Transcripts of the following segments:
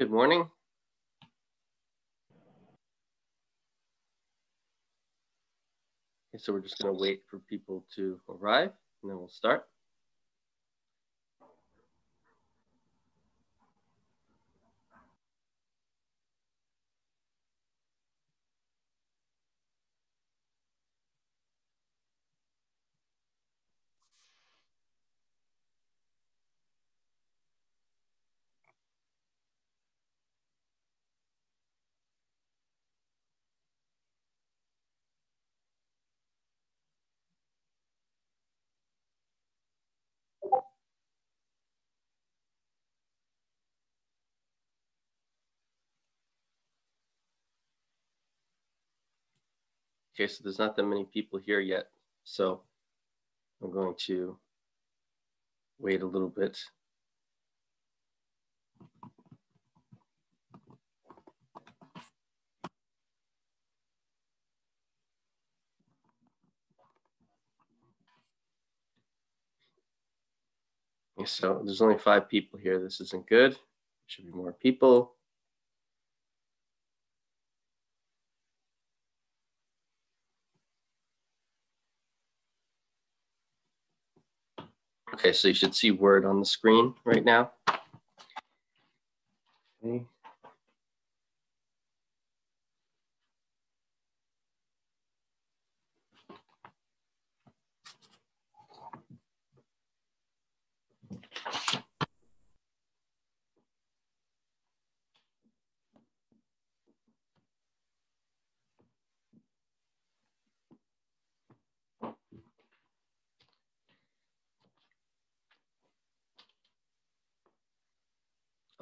Good morning. Okay, so we're just going to wait for people to arrive, and then we'll start. Okay, so there's not that many people here yet, so I'm going to wait a little bit. Okay, so there's only 5 people here. This isn't good. There should be more people. Okay, so you should see Word on the screen right now. Okay.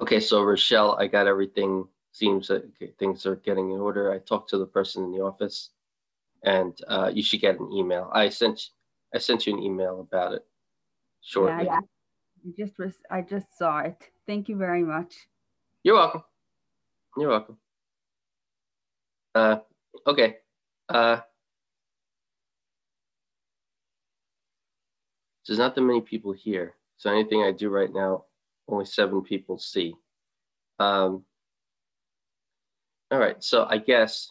Okay, so Rochelle, I got everything. Seems that things are getting in order. I talked to the person in the office, and you should get an email. I sent you an email about it shortly. Yeah, I just saw it. Thank you very much. You're welcome. You're welcome. Okay. There's not that many people here. So anything I do right now, only 7 people see. All right, so I guess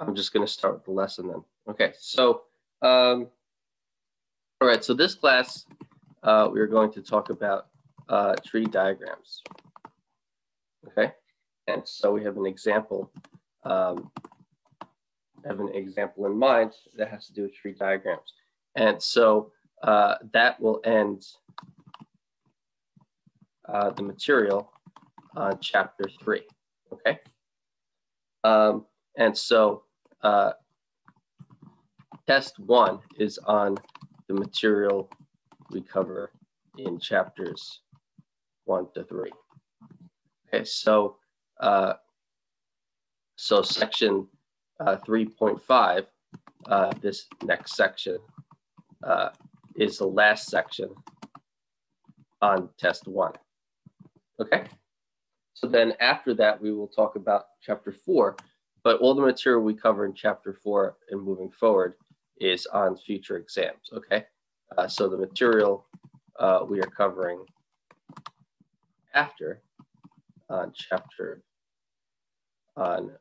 I'm just going to start with the lesson then. Okay, so all right, so this class, we're going to talk about tree diagrams. Okay, and so we have an example. I have an example in mind that has to do with tree diagrams. And so that will end the material on chapter 3, okay? And so test 1 is on the material we cover in chapters 1 to 3. Okay, so section 3.5, this next section is the last section on test 1. Okay, so then after that, we will talk about chapter 4, but all the material we cover in chapter 4 and moving forward is on future exams. Okay, so the material we are covering after on chapter on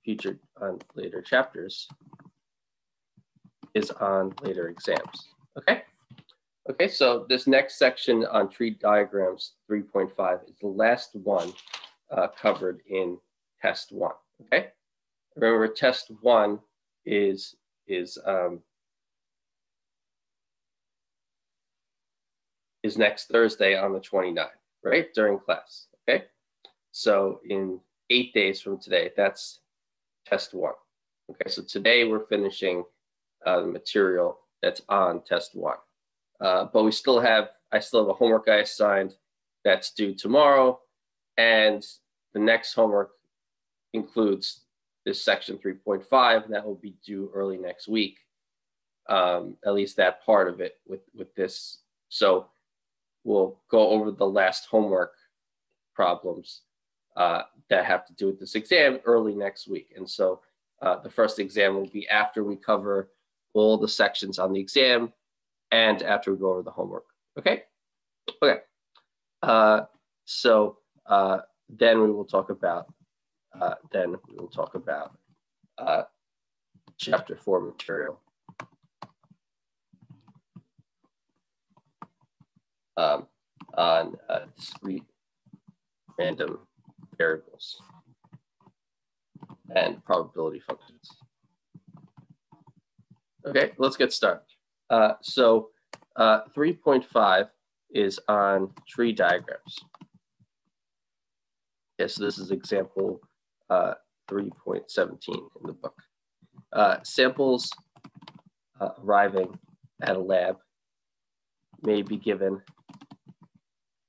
future on later chapters is on later exams. Okay. Okay, so this next section on tree diagrams 3.5 is the last one covered in test 1. Okay, remember test 1 is next Thursday on the 29th, right, during class. Okay, so in 8 days from today, that's test 1. Okay, so today we're finishing the material that's on test 1. But I still have a homework I assigned that's due tomorrow, and the next homework includes this section 3.5, and that will be due early next week. At least that part of it with this. So we'll go over the last homework problems that have to do with this exam early next week. And so the first exam will be after we cover all the sections on the exam and after we go over the homework. Okay? Okay. So then we will talk about chapter 4 material. On discrete random variables and probability functions. Okay, let's get started. So 3.5 is on tree diagrams. Okay, so this is example 3.17 in the book. Samples arriving at a lab may be given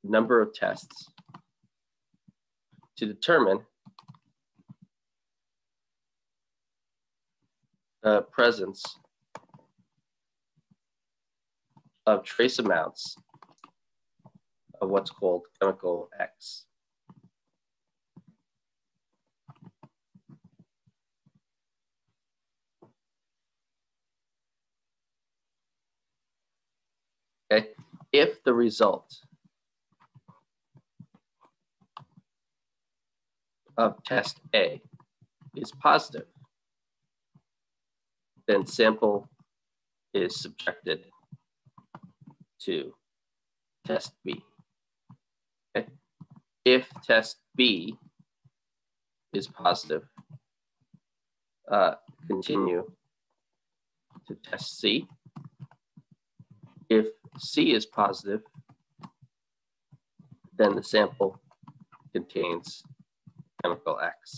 a number of tests to determine the presence of trace amounts of what's called chemical X. Okay, if the result of test A is positive, then sample is subjected to test B. Okay. If test B is positive, continue to test C. If C is positive, then the sample contains chemical X.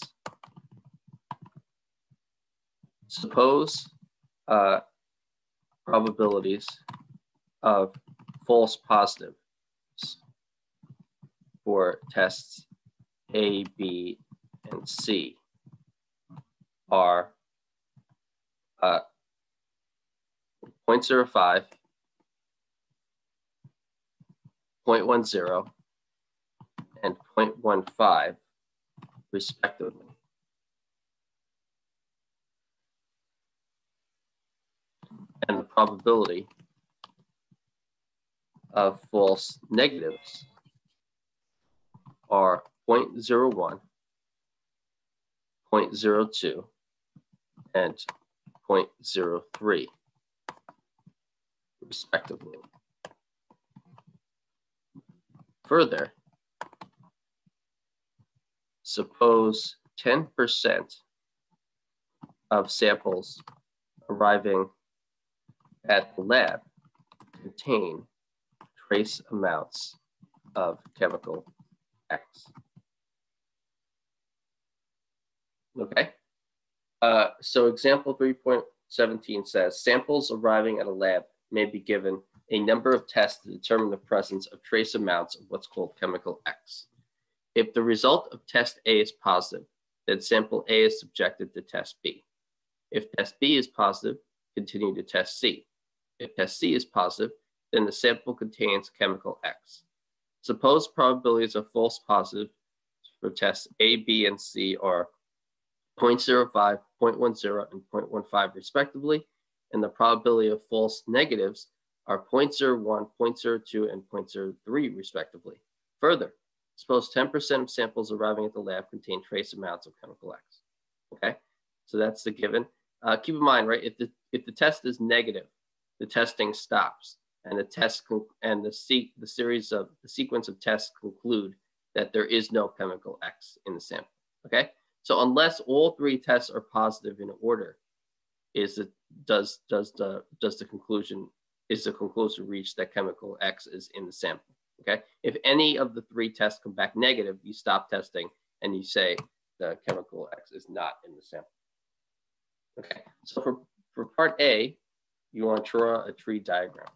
Suppose probabilities of false positives for tests A, B, and C are 0.05, 0.10, and 0.15, respectively. And the probability of false negatives are 0.01, 0.02, and 0.03, respectively. Further, suppose 10% of samples arriving at the lab contain trace amounts of chemical X. Okay, so example 3.17 says samples arriving at a lab may be given a number of tests to determine the presence of trace amounts of what's called chemical X. If the result of test A is positive, then sample A is subjected to test B. If test B is positive, continue to test C. If test C is positive, then the sample contains chemical X. Suppose probabilities of false positives for tests A, B, and C are 0.05, 0.10, and 0.15 respectively, and the probability of false negatives are 0.01, 0.02, and 0.03 respectively. Further, suppose 10% of samples arriving at the lab contain trace amounts of chemical X. Okay, so that's the given. Keep in mind, right? If the test is negative, the testing stops, and the sequence of tests conclude that there is no chemical X in the sample. Okay, so unless all three tests are positive in order, is the conclusion reached that chemical X is in the sample? Okay, if any of the three tests come back negative, you stop testing and you say the chemical X is not in the sample. Okay, so for part A, you want to draw a tree diagram.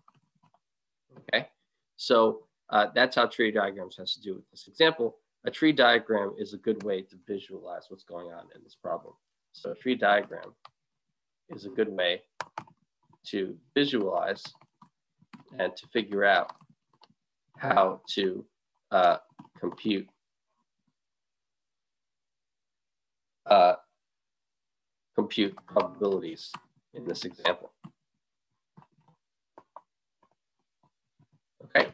Okay, so that's how tree diagrams has to do with this example. A tree diagram is a good way to visualize what's going on in this problem. So a tree diagram is a good way to visualize and to figure out how to compute probabilities in this example. Okay,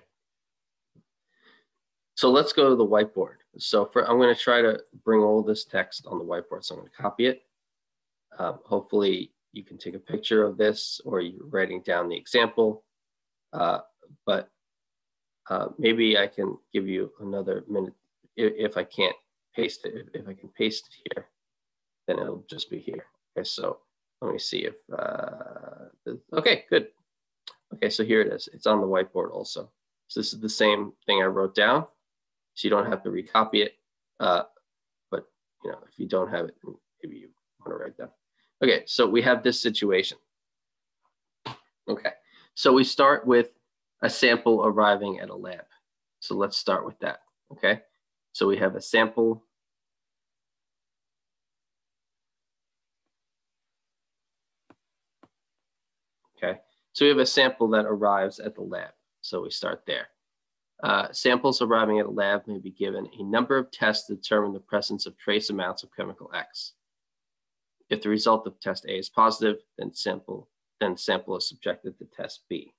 so let's go to the whiteboard. So I'm going to try to bring all this text on the whiteboard. So I'm going to copy it. Hopefully you can take a picture of this or you're writing down the example. But maybe I can give you another minute if I can't paste it. If I can paste it here, then it'll just be here. Okay, so let me see if, okay, good. Okay, so here it is. It's on the whiteboard also. So this is the same thing I wrote down. So you don't have to recopy it. But you know, if you don't have it, maybe you want to write down. Okay, so we have this situation. Okay, so we start with a sample arriving at a lab. So let's start with that, okay? So we have a sample. Okay, so we have a sample that arrives at the lab. So we start there. Samples arriving at a lab may be given a number of tests to determine the presence of trace amounts of chemical X. If the result of test A is positive, then sample is subjected to test B.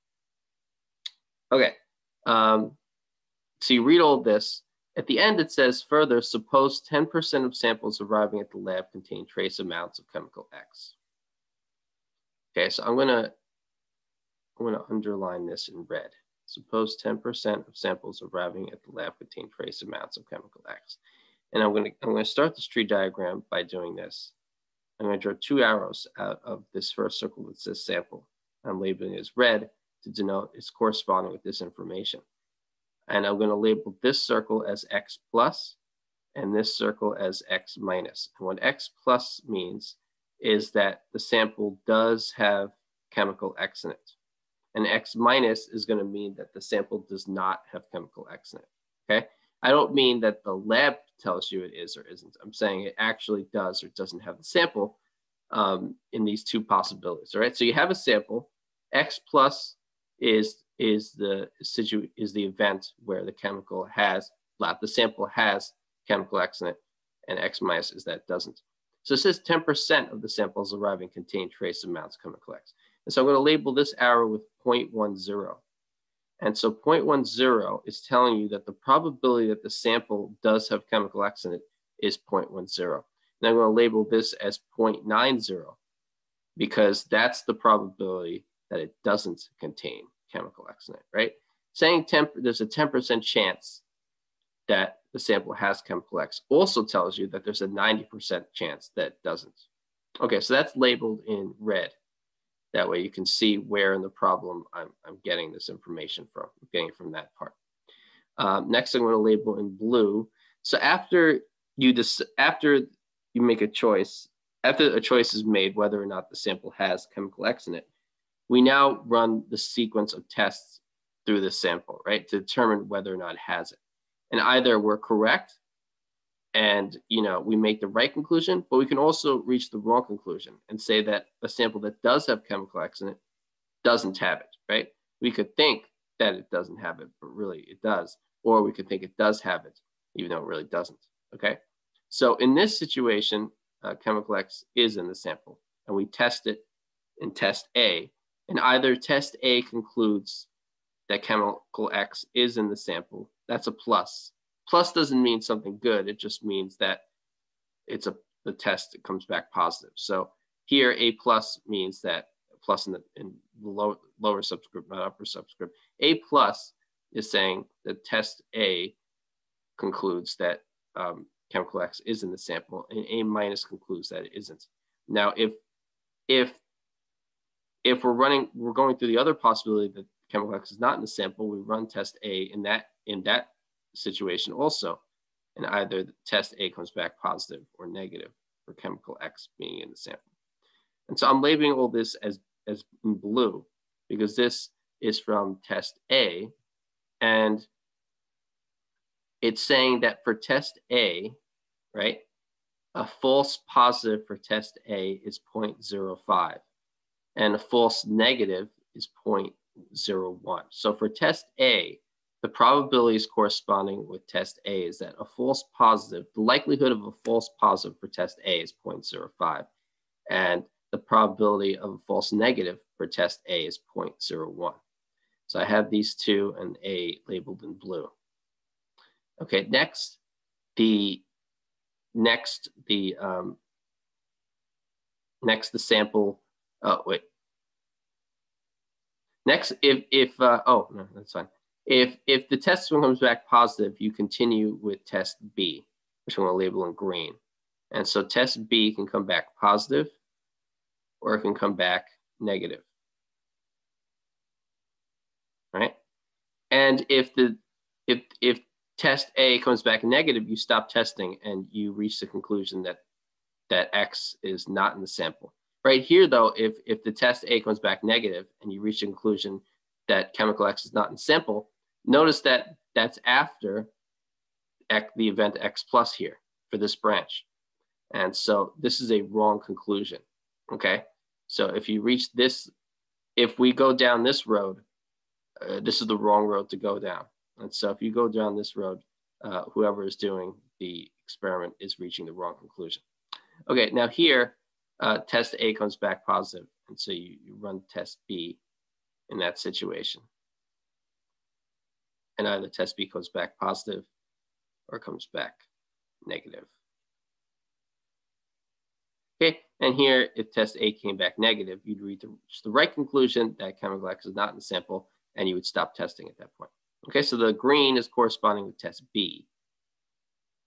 Okay, so you read all this. At the end, it says, further, suppose 10% of samples arriving at the lab contain trace amounts of chemical X. Okay, so I'm gonna underline this in red. Suppose 10% of samples arriving at the lab contain trace amounts of chemical X. And I'm gonna start this tree diagram by doing this. I'm gonna draw 2 arrows out of this first circle that says sample. I'm labeling it as red to denote it's corresponding with this information. And I'm gonna label this circle as X plus and this circle as X minus. And what X plus means is that the sample does have chemical X in it. And X minus is going to mean that the sample does not have chemical X in it, okay? I don't mean that the lab tells you it is or isn't. I'm saying it actually does or doesn't have the sample in these two possibilities, all right? So you have a sample. X plus is the event where the sample has chemical X in it, and X minus is that it doesn't. So it says 10% of the samples arriving contain trace amounts of chemical X. And so I'm going to label this arrow with 0.10. And so 0.10 is telling you that the probability that the sample does have chemical X in it is 0.10. And I'm going to label this as 0.90 because that's the probability that it doesn't contain chemical X in it, right? Saying there's a 10% chance that the sample has chemical X also tells you that there's a 90% chance that it doesn't. Okay, so that's labeled in red. That way you can see where in the problem I'm getting this information from. I'm getting it from that part. Next, I'm going to label in blue. So after you make a choice, after a choice is made whether or not the sample has chemical X in it, we now run the sequence of tests through the sample, right, to determine whether or not it has it. And either we're correct and we make the right conclusion, but we can also reach the wrong conclusion and say that a sample that does have chemical X in it doesn't have it, right? We could think that it doesn't have it, but really it does. Or we could think it does have it, even though it really doesn't, okay? So in this situation, chemical X is in the sample, and we test it in test A, and either test A concludes that chemical X is in the sample, that's a plus. Plus doesn't mean something good, it just means that the test comes back positive. So here A plus means that, plus in the lower subscript, not upper subscript. A plus is saying that test A concludes that chemical X is in the sample, and A minus concludes that it isn't. Now, if we're going through the other possibility that chemical X is not in the sample, we run test A in that situation also, and either test A comes back positive or negative for chemical X being in the sample. And so I'm labeling all this as in blue because this is from test A, and it's saying that for test A, right, a false positive for test A is 0.05, and a false negative is 0.01. So for test A, the probabilities corresponding with test A is that a false positive, the likelihood of a false positive for test A is 0.05, and the probability of a false negative for test A is 0.01. So I have these two and A labeled in blue. Okay, next, the sample, wait. Next, oh, no, that's fine. If the test one comes back positive, you continue with test B, which I'm going to label in green. And so test B can come back positive, or it can come back negative, right? And if test A comes back negative, you stop testing and you reach the conclusion that X is not in the sample. Right here, though, if the test A comes back negative and you reach the conclusion that chemical X is not in the sample, notice that that's after the event X plus here for this branch. And so this is a wrong conclusion, okay? So if you reach this, if we go down this road, this is the wrong road to go down. And so if you go down this road, whoever is doing the experiment is reaching the wrong conclusion. Okay, now here, test A comes back positive, and so you run test B in that situation. And either test B comes back positive or comes back negative. Okay, and here, if test A came back negative, you'd reach the right conclusion that chemical X is not in the sample, and you would stop testing at that point. Okay, so the green is corresponding with test B.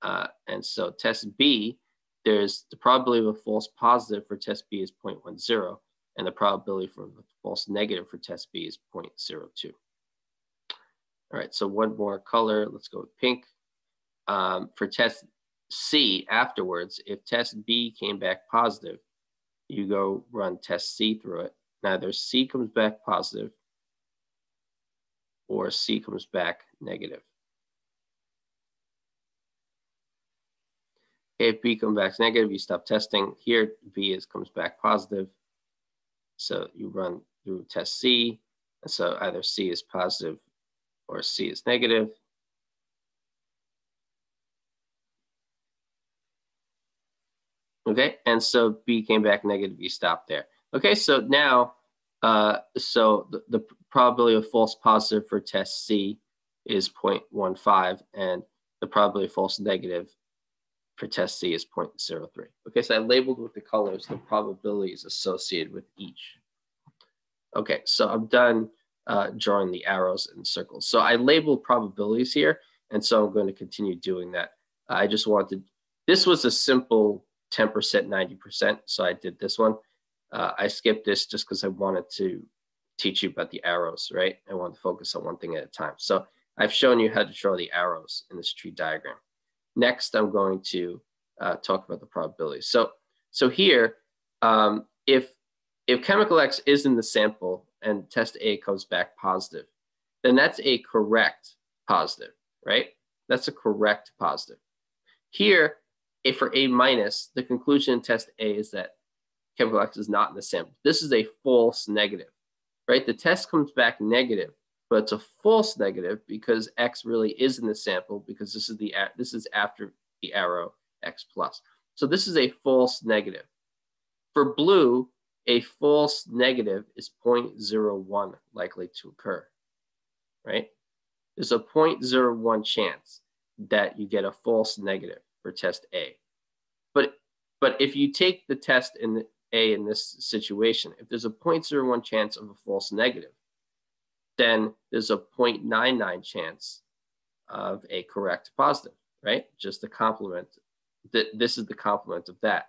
And so test B, there's the probability of a false positive for test B is 0.10, and the probability for a false negative for test B is 0.02. All right, so one more color. Let's go with pink. For test C afterwards, if test B came back positive, you go run test C through it. Now either C comes back positive or C comes back negative. If B comes back negative, you stop testing. Here, B comes back positive. So you run through test C. And so either C is positive or C is negative. Okay, and so B came back negative, you stop there. Okay, so now, so the probability of false positive for test C is 0.15, and the probability of false negative for test C is 0.03. Okay, so I labeled with the colors the probabilities associated with each. Okay, so I'm done drawing the arrows and circles. So I labeled probabilities here, and so I'm going to continue doing that. I just wanted, this was a simple 10%, 90%, so I did this one. I skipped this just because I wanted to teach you about the arrows, right? I want to focus on one thing at a time. So I've shown you how to draw the arrows in this tree diagram. Next, I'm going to talk about the probabilities. So here, if chemical X is in the sample and test A comes back positive, then that's a correct positive, right? That's a correct positive. Here, if for A minus, the conclusion in test A is that chemical X is not in the sample. This is a false negative, right? The test comes back negative, but it's a false negative because X really is in the sample, because this is after the arrow X plus. So this is a false negative. For blue, a false negative is 0.01 likely to occur, right? There's a 0.01 chance that you get a false negative for test A. But if you take the test in A in this situation, if there's a 0.01 chance of a false negative, then there's a 0.99 chance of a correct positive, right? Just the complement. This is the complement of that.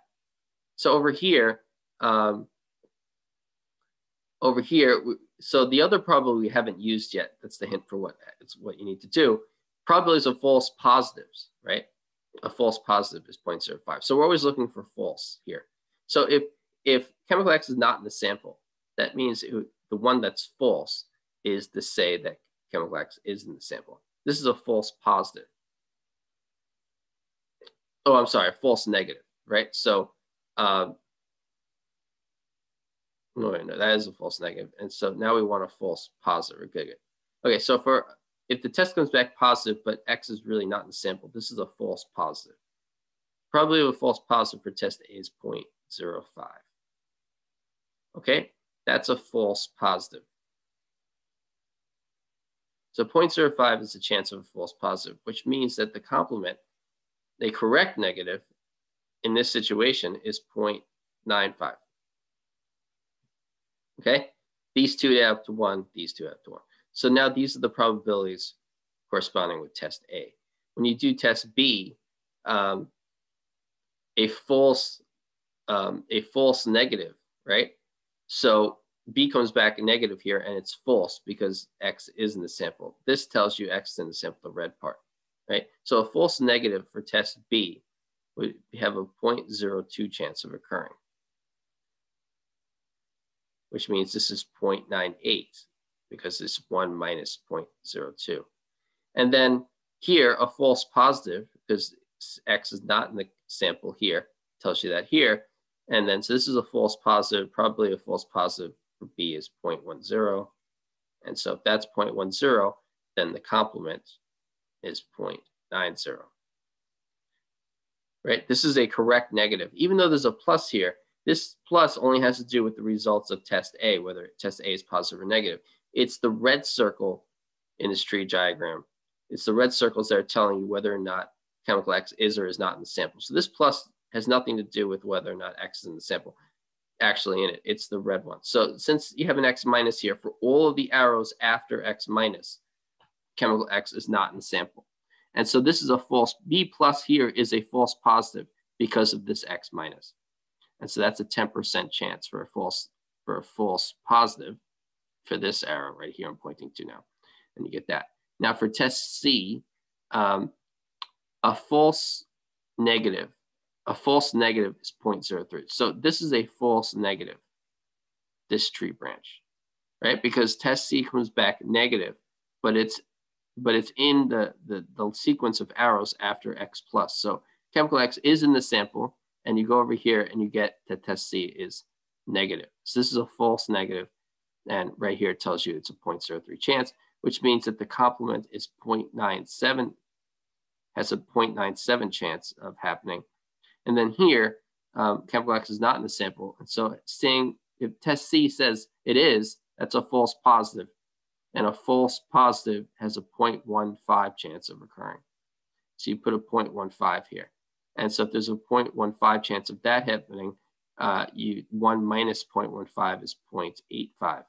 So over here, so the other probability we haven't used yet, that's the hint for what you need to do, probabilities of false positives, right? A false positive is 0.05. So we're always looking for false here. So if chemical X is not in the sample, that means the one that's false is to say that chemical X is in the sample. This is a false positive. Oh, I'm sorry, a false negative, right? So, no, that is a false negative. And so now we want a false positive. Okay, good. Okay, so if the test comes back positive, but X is really not in the sample, this is a false positive. Probably a false positive for test A is 0.05. Okay, that's a false positive. So 0.05 is the chance of a false positive, which means that the complement a correct negative in this situation is 0.95. Okay, these two add up to 1, these two add up to 1. So now these are the probabilities corresponding with test A. When you do test B, a false negative, right? So B comes back negative here, and it's false because X is in the sample. This tells you X is in the sample, the red part, right? So a false negative for test B would have a 0.02 chance of occurring, which means this is 0.98 because it's 1 minus 0.02. And then here, a false positive, because X is not in the sample here, tells you that here. And then, so this is a false positive, probably a false positive for B is 0.10. And so if that's 0.10, then the complement is 0.90. Right? This is a correct negative. Even though there's a plus here, this plus only has to do with the results of test A, whether test A is positive or negative. It's the red circle in this tree diagram. It's the red circles that are telling you whether or not chemical X is or is not in the sample. So this plus has nothing to do with whether or not X is in the sample. Actually in it, it's the red one. So since you have an X minus here, for all of the arrows after X minus, chemical X is not in the sample. And so this is a false, B plus here is a false positive because of this X minus. And so that's a 10% chance for a false positive for this arrow right here I'm pointing to now. And you get that. Now for test C, a false negative is 0.03. So this is a false negative, this tree branch, right? Because test C comes back negative, but it's in the sequence of arrows after X plus. So chemical X is in the sample, and you go over here and you get that test C is negative. So this is a false negative, and right here it tells you it's a 0.03 chance, which means that the complement is 0.97, has a 0.97 chance of happening. And then here, chemical X is not in the sample. And so saying if test C says it is, that's a false positive. And a false positive has a 0.15 chance of occurring. So you put a 0.15 here. And so if there's a 0.15 chance of that happening, 1 minus 0.15 is 0.85.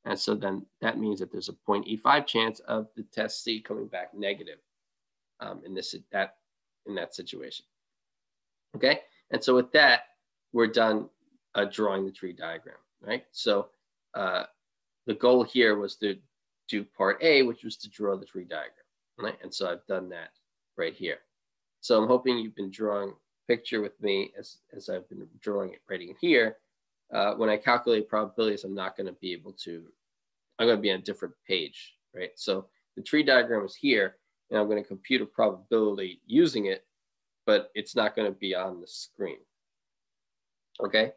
And so then that means that there's a 0.85 chance of the test C coming back negative in that situation. Okay, and so with that, we're done drawing the tree diagram, right? So the goal here was to do part A, which was to draw the tree diagram, right? And so I've done that right here. So I'm hoping you've been drawing a picture with me as I've been drawing it right in here. When I calculate probabilities, I'm not going to be able to, I'm going to be on a different page, right? So the tree diagram is here, and I'm going to compute a probability using it, but it's not going to be on the screen. Okay,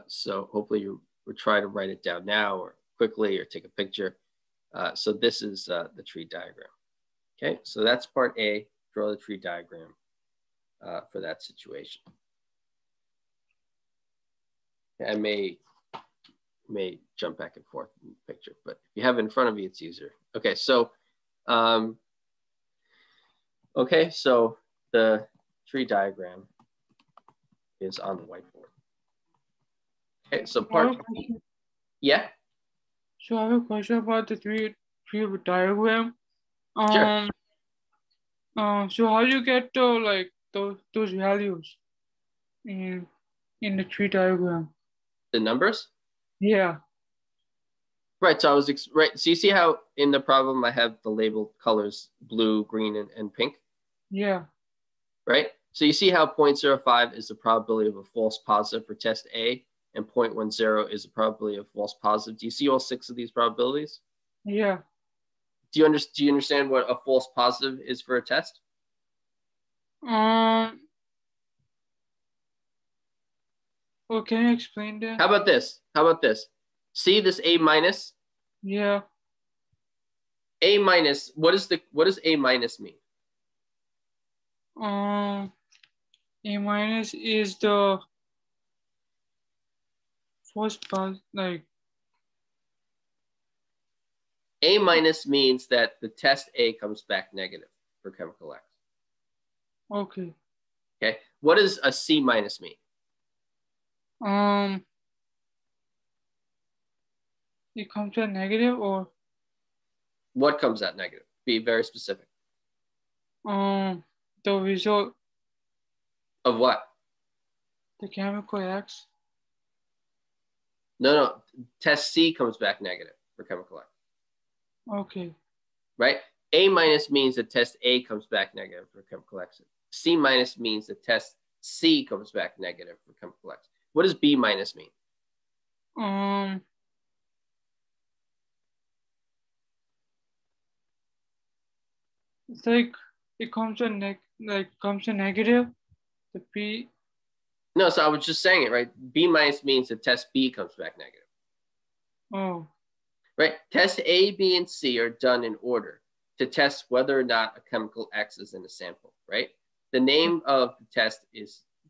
so hopefully you will try to write it down now or quickly or take a picture. So this is the tree diagram. Okay, so that's part A, draw the tree diagram for that situation. I may jump back and forth in the picture, but if you have it in front of you, it's easier. Okay, so the tree diagram is on the whiteboard. Okay, so part B. Yeah. So I have a question about the tree diagram. Sure. So how do you get those values in the tree diagram? The numbers? Yeah. Right. So I was right. So you see how in the problem I have the labeled colors blue, green, and pink? Yeah. Right. So you see how 0.05 is the probability of a false positive for test A, and 0.10 is the probability of false positive. Do you see all 6 of these probabilities? Yeah. Do you understand what a false positive is for a test? Well, can you explain that? How about this? See this A minus? Yeah. A minus. What does A minus mean? A minus is the first part, like. A minus means that the test A comes back negative for chemical X. Okay. Okay. What does a C minus mean? It comes to a negative, or What comes out negative? Be very specific. the result, Of what? the chemical X. No. Test C comes back negative for chemical X. Okay. Right? A minus means that test A comes back negative for chemical X. C minus means that test C comes back negative for chemical X. What does B minus mean? It's like it comes to negative. The P. No, so I was just saying it, right? B minus means that test B comes back negative. Oh. Right? Test A, B, and C are done in order to test whether or not a chemical X is in a sample, right? The name of the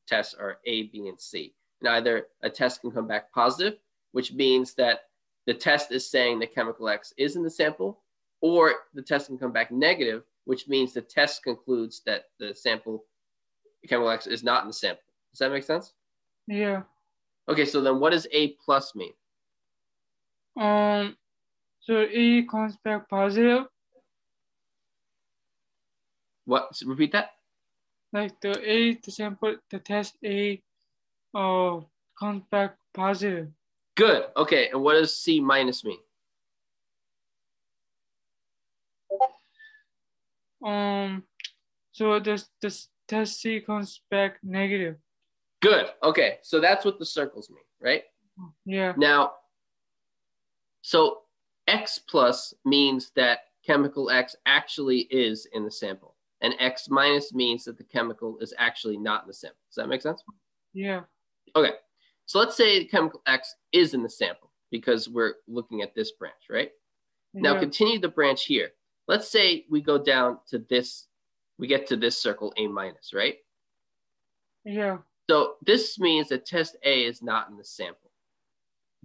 tests are A, B, and C. And either a test can come back positive, which means that the test is saying the chemical X is in the sample, or the test can come back negative, which means the test concludes that the sample chemical X is not in the sample. Does that make sense? Yeah. Okay, so then what does A plus mean? So A comes back positive. What? So repeat that. Like the sample, the test A, comes back positive. Good. Okay, and what does C minus mean? So this test C comes back negative. Good. Okay, so that's what the circles mean, right? Yeah. Now, so X plus means that chemical X actually is in the sample, and X minus means that the chemical is actually not in the sample. Does that make sense? Yeah. Okay, so let's say chemical X is in the sample because we're looking at this branch, right? Now continue the branch here. Let's say we go down to this, we get to this circle A minus, right? Yeah. So this means that test A is not in the sample.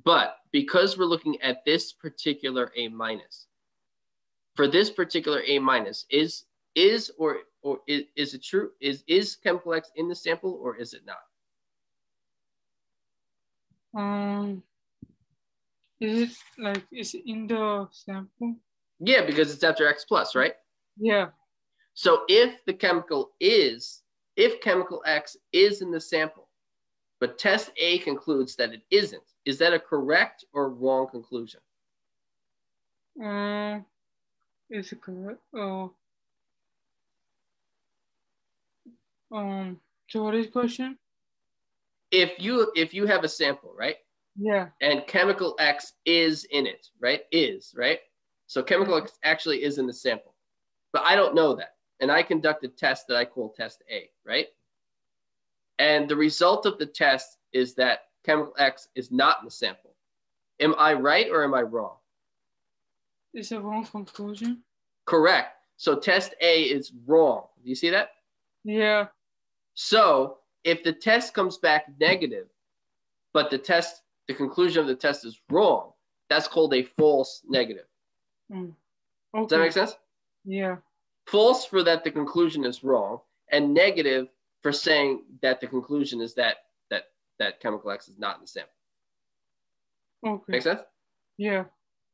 But because we're looking at this particular A minus, for this particular A minus, is it true? Is chemical X in the sample or is it not? Is it in the sample? Yeah, because it's after X plus, right? Yeah. So if chemical X is in the sample, but test A concludes that it isn't, is that a correct or wrong conclusion? Is it correct? So what is the question? If you have a sample, right? Yeah. And chemical X is in it, right? Right? So chemical X actually is in the sample. But I don't know that. And I conduct a test that I call test A, right? And the result of the test is that chemical X is not in the sample. Am I right or am I wrong? It's a wrong conclusion. Correct. So test A is wrong. Do you see that? Yeah. So if the test comes back negative, but the conclusion of the test is wrong, that's called a false negative. Okay. Does that make sense? Yeah. False for that the conclusion is wrong, and negative for saying that the conclusion is that chemical X is not in the sample. Okay. Make sense? Yeah.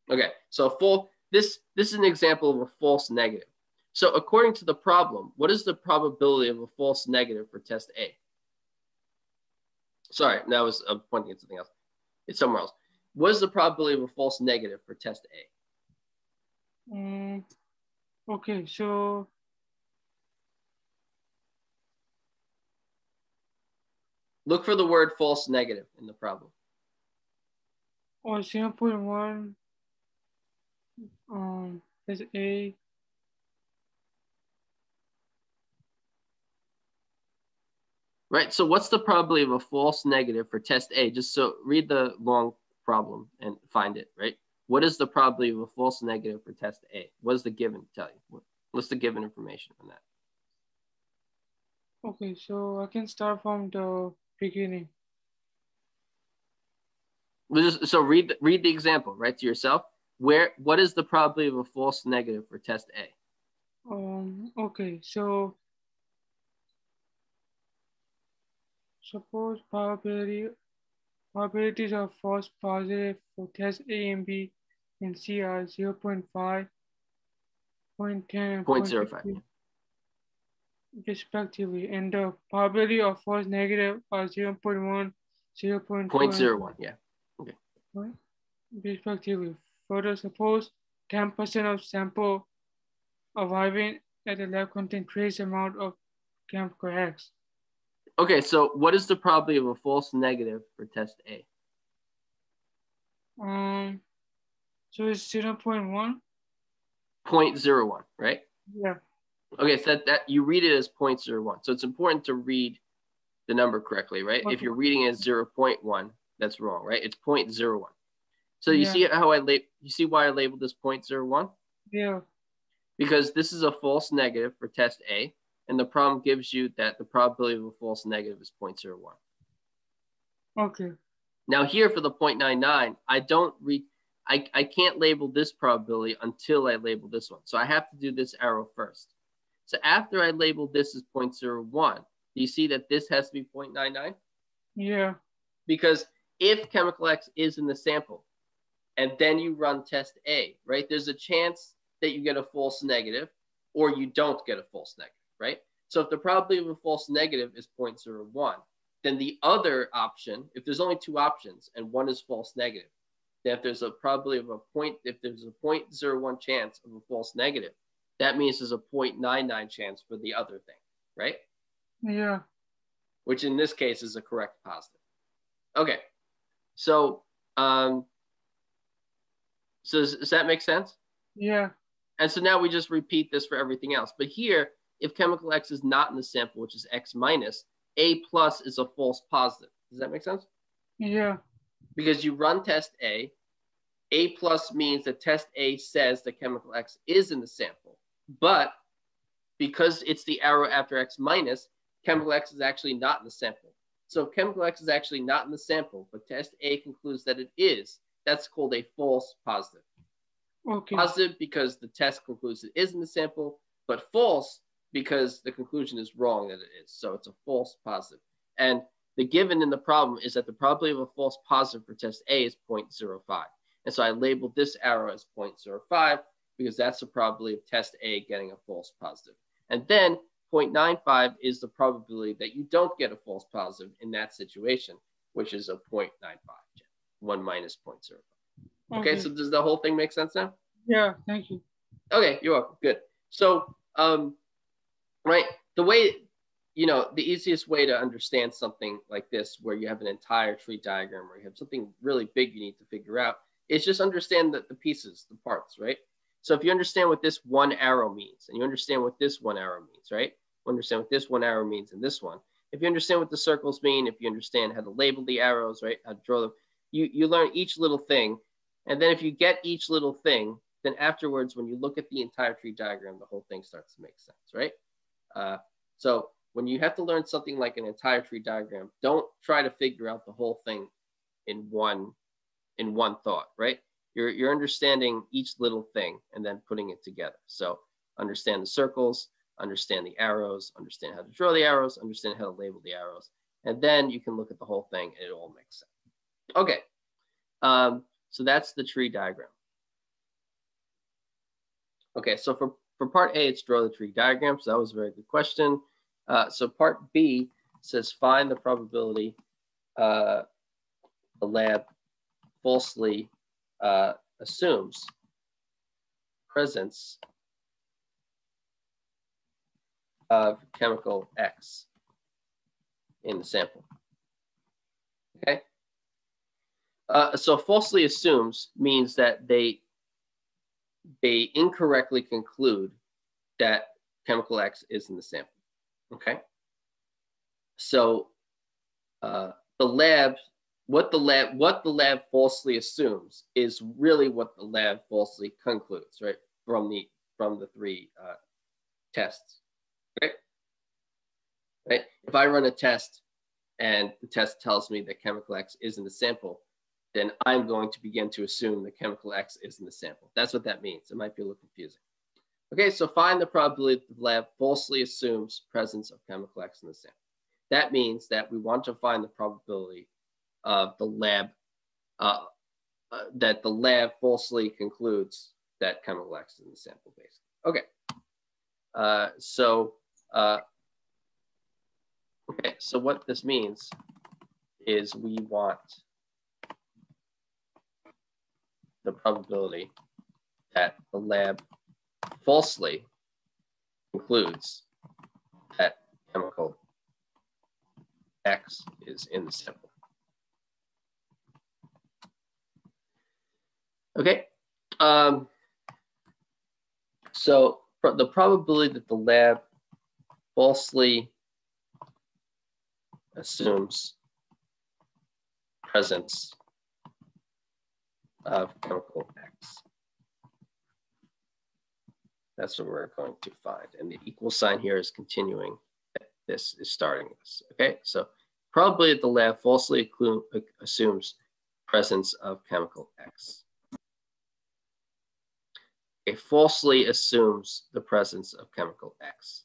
Okay. So this is an example of a false negative. So according to the problem, what is the probability of a false negative for test A? Sorry, that was pointing at something else. It's somewhere else. What is the probability of a false negative for test A? Okay, so look for the word false negative in the problem. 0.1 is A. Right, so what's the probability of a false negative for test A? Just so read the long problem and find it, right? What is the probability of a false negative for test A? What does the given tell you? What's the given information on that? Okay, so I can start from the beginning. So read the example, right, to yourself. What is the probability of a false negative for test A? Okay, so suppose probabilities of false positive for test A and B and C are 0.5, 0.10, and 0.05. respectively, and the probability of false negative are 0.1, 0.4, 0.01, yeah. Okay. respectively. Further, suppose 10% of sample arriving at the lab contain trace amount of chemical X. Okay, so what is the probability of a false negative for test A? So it's 0.1. 0.01, right? Yeah. Okay, so that you read it as 0.01. So it's important to read the number correctly, right? Okay. If you're reading it as 0.1, that's wrong, right? It's 0.01. So you Yeah. see how you see why I labeled this 0.01? Yeah. Because this is a false negative for test A, and the problem gives you that the probability of a false negative is 0.01. Okay. Now here for the 0.99, I can't label this probability until I label this one. So I have to do this arrow first. So after I label this as 0.01, do you see that this has to be 0.99? Yeah. Because if chemical X is in the sample, and then you run test A, right? There's a chance that you get a false negative or you don't get a false negative, right? So if the probability of a false negative is 0.01, then the other option, if there's only two options and one is false negative, then if there's a probability of if there's a 0.01 chance of a false negative, that means there's a 0.99 chance for the other thing, right? Yeah. Which in this case is a correct positive. Okay, so does that make sense? Yeah. And so now we just repeat this for everything else. But here, if chemical X is not in the sample, which is X minus, A plus is a false positive. Does that make sense? Yeah. Because you run test A plus means that test A says that chemical X is in the sample. But because it's the arrow after X minus, chemical X is actually not in the sample. So if chemical X is actually not in the sample, but test A concludes that it is, that's called a false positive. Okay. Positive because the test concludes it is in the sample, but false because the conclusion is wrong that it is. So it's a false positive. And the given in the problem is that the probability of a false positive for test A is 0.05. And so I labeled this arrow as 0.05 because that's the probability of test A getting a false positive. And then 0.95 is the probability that you don't get a false positive in that situation, which is a 0.95, 1 minus 0.05. Okay, so does the whole thing make sense now? Yeah, thank you. Okay, you're welcome. Good. So, right, the way, the easiest way to understand something like this, where you have an entire tree diagram, where you have something really big you need to figure out, is just understand the pieces, the parts, right? So if you understand what this one arrow means, and you understand what this one arrow means, right? You understand what this one arrow means and this one. If you understand what the circles mean, if you understand how to label the arrows, right, how to draw them, you learn each little thing. And then if you get each little thing, then afterwards, when you look at the entire tree diagram, the whole thing starts to make sense, right? So when you have to learn something like an entire tree diagram, don't try to figure out the whole thing in one thought, right? You're understanding each little thing and then putting it together. So understand the circles, understand the arrows, understand how to draw the arrows, understand how to label the arrows, and then you can look at the whole thing and it all makes sense. Okay, so that's the tree diagram. Okay, so for part A, it's draw the tree diagram. So that was a very good question. So part B says find the probability the lab falsely assumes presence of chemical X in the sample. Okay. So falsely assumes means that they incorrectly conclude that chemical X is in the sample. Okay. So what the lab falsely assumes is really what the lab falsely concludes, right? From the three tests, right? Right. If I run a test and the test tells me that chemical X is in the sample, then I'm going to begin to assume that chemical X is in the sample. That's what that means. It might be a little confusing. Okay, so find the probability that the lab falsely assumes presence of chemical X in the sample. that means that we want to find the probability of the lab, that the lab falsely concludes that chemical X is in the sample, basically. Okay. Okay, so what this means is we want the probability that the lab falsely concludes that chemical X is in the sample. Okay, so the probability that the lab falsely assumes presence of chemical X. That's what we're going to find. And the equal sign here is continuing. This is starting this. Okay, so probability that the lab falsely assumes presence of chemical X. It falsely assumes the presence of chemical X.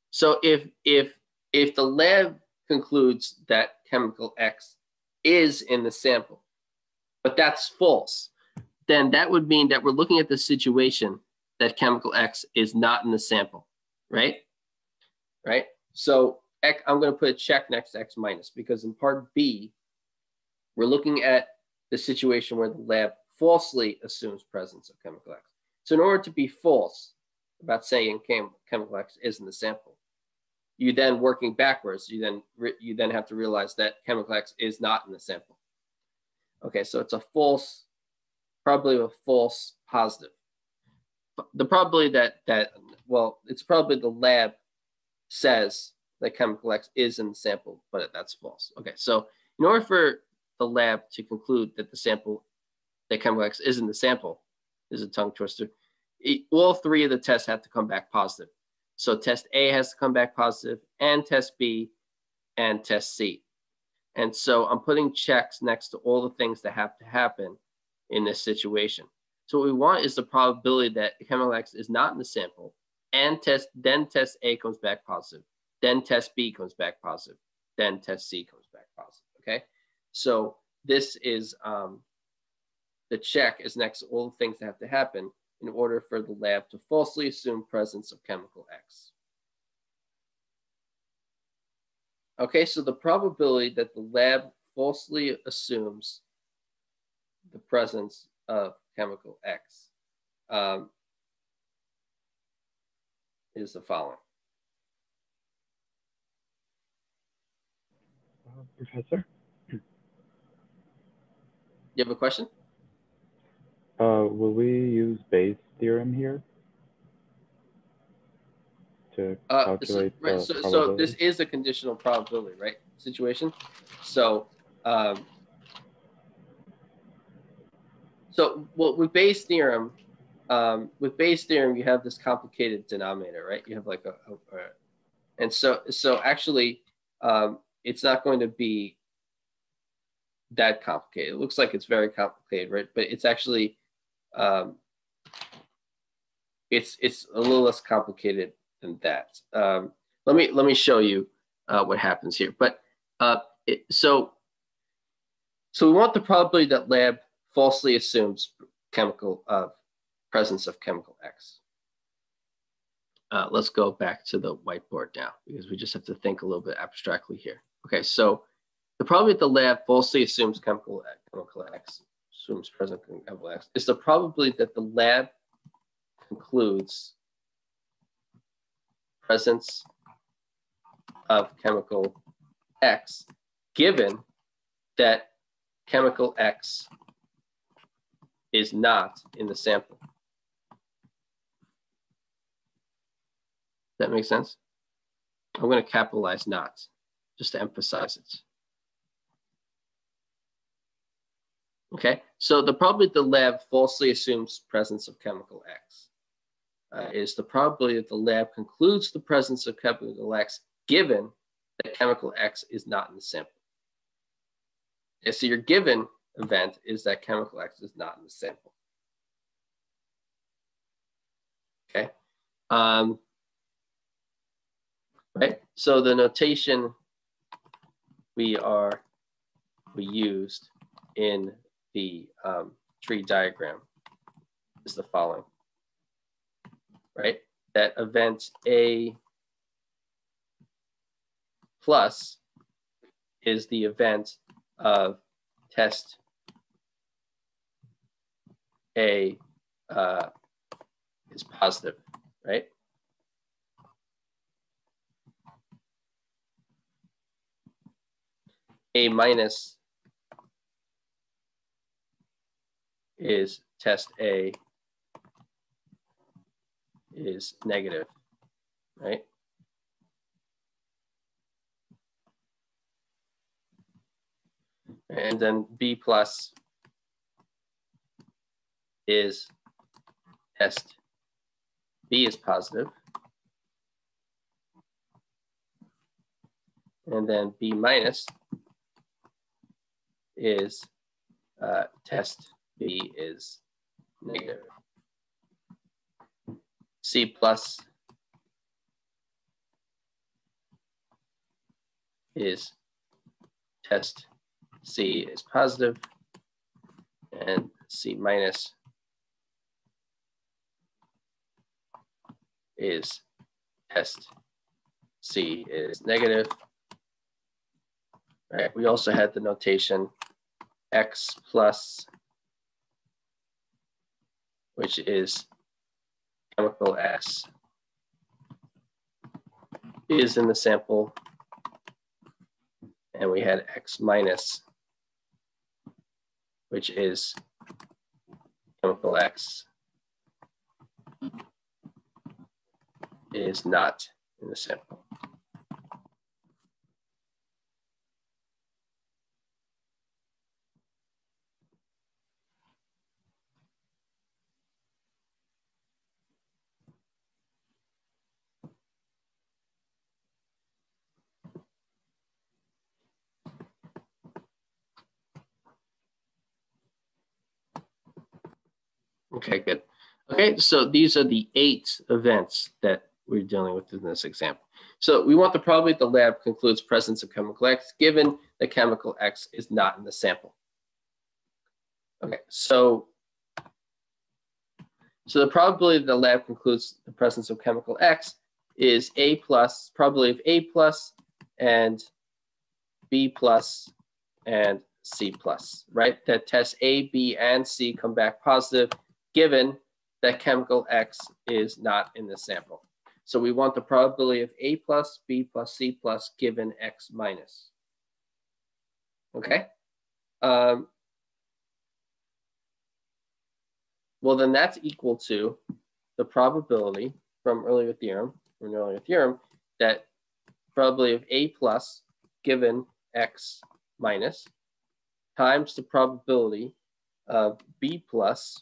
So if the lab concludes that chemical X is in the sample, but that's false, then that would mean that we're looking at the situation that chemical X is not in the sample, right? Right? So I'm going to put a check next to X minus, because in part B, we're looking at the situation where the lab falsely assumes presence of chemical X. So in order to be false about saying chemical X is in the sample, you then, working backwards, you then have to realize that chemical X is not in the sample. Okay, so it's a false, probably a false positive. The probability well, it's probably the lab says that chemical X is in the sample, but that's false. Okay, so in order for the lab to conclude that that chemical X is in the sample, is a tongue twister, all three of the tests have to come back positive. So test A has to come back positive, and test B, and test C. And so I'm putting checks next to all the things that have to happen in this situation. So what we want is the probability that chemical X is not in the sample, and then test A comes back positive, then test B comes back positive, then test C comes back positive. Okay, so this is the check is next to all the things that have to happen in order for the lab to falsely assume presence of chemical X. Okay, so the probability that the lab falsely assumes the presence of chemical X is the following. Professor? You have a question? Will we use Bayes' theorem here to calculate the probability? So this is a conditional probability, right? Situation. So well, with Bayes' theorem, you have this complicated denominator, right? You have like and so actually, it's not going to be that complicated. It looks like it's very complicated, right? But it's actually, it's a little less complicated than that. Let me show you what happens here. But so we want the probability that lab falsely assumes presence of chemical X. Let's go back to the whiteboard now, because we just have to think a little bit abstractly here. Okay, so the probability that the lab falsely assumes chemical X, assumes presence of chemical X, is the probability that the lab concludes presence of chemical X, given that chemical X is not in the sample. That makes sense? I'm going to capitalize not, just to emphasize it. Okay, so the probability the lab falsely assumes presence of chemical X is the probability that the lab concludes the presence of chemical X given that chemical X is not in the sample. Okay, so your given event is that chemical X is not in the sample. Okay. right? So the notation we used in the tree diagram is the following, right? That event A plus is the event of test A is positive, right? A minus is test A is negative, right? And then B plus is test B is positive. And then B minus is test B is negative. C plus is test C is positive, and C minus is test C is negative. All right, we also had the notation X plus, which is chemical X is in the sample, and we had X minus, which is chemical X is not in the sample. Okay, good. Okay, so these are the 8 events that we're dealing with in this example. So we want the probability the lab concludes presence of chemical X given that chemical X is not in the sample. Okay, so the probability the lab concludes the presence of chemical X is A plus, probability of A plus and B plus and C plus, right? That tests A, B, and C come back positive given that chemical X is not in the sample. So we want the probability of A plus, B plus, C plus given X minus. Okay? Well, then that's equal to the probability from an earlier theorem that probability of A plus given X minus times the probability of B plus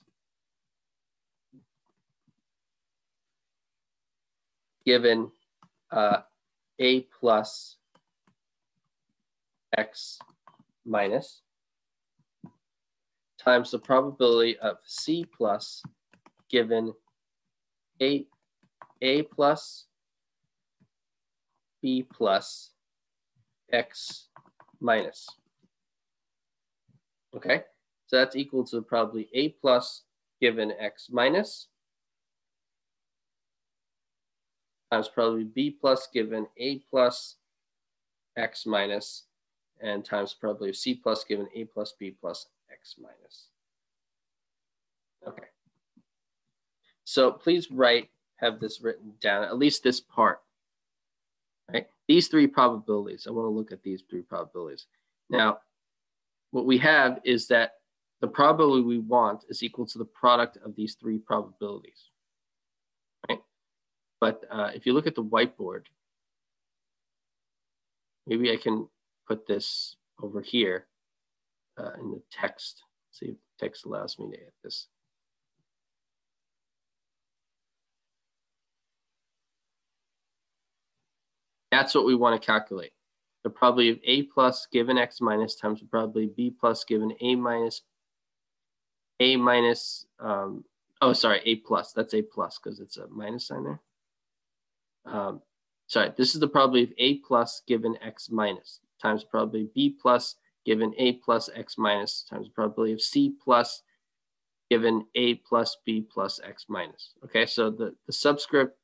given A plus X minus times the probability of C plus given A plus B plus X minus. Okay, so that's equal to probably A plus given X minus times probably B plus given A plus X minus and times probability of C plus given A plus B plus X minus. Okay. So please have this written down, at least this part, right? These 3 probabilities, I want to look at these 3 probabilities. Now, what we have is that the probability we want is equal to the product of these 3 probabilities, right? But if you look at the whiteboard, maybe I can put this over here in the text. See if the text allows me to add this. That's what we want to calculate. The probability of A plus given X minus times the probability of B plus given A plus. That's A plus because it's a minus sign there. sorry, this is the probability of A plus given X minus times probability of B plus given A plus X minus times the probability of C plus given A plus B plus X minus. Okay, so the subscript,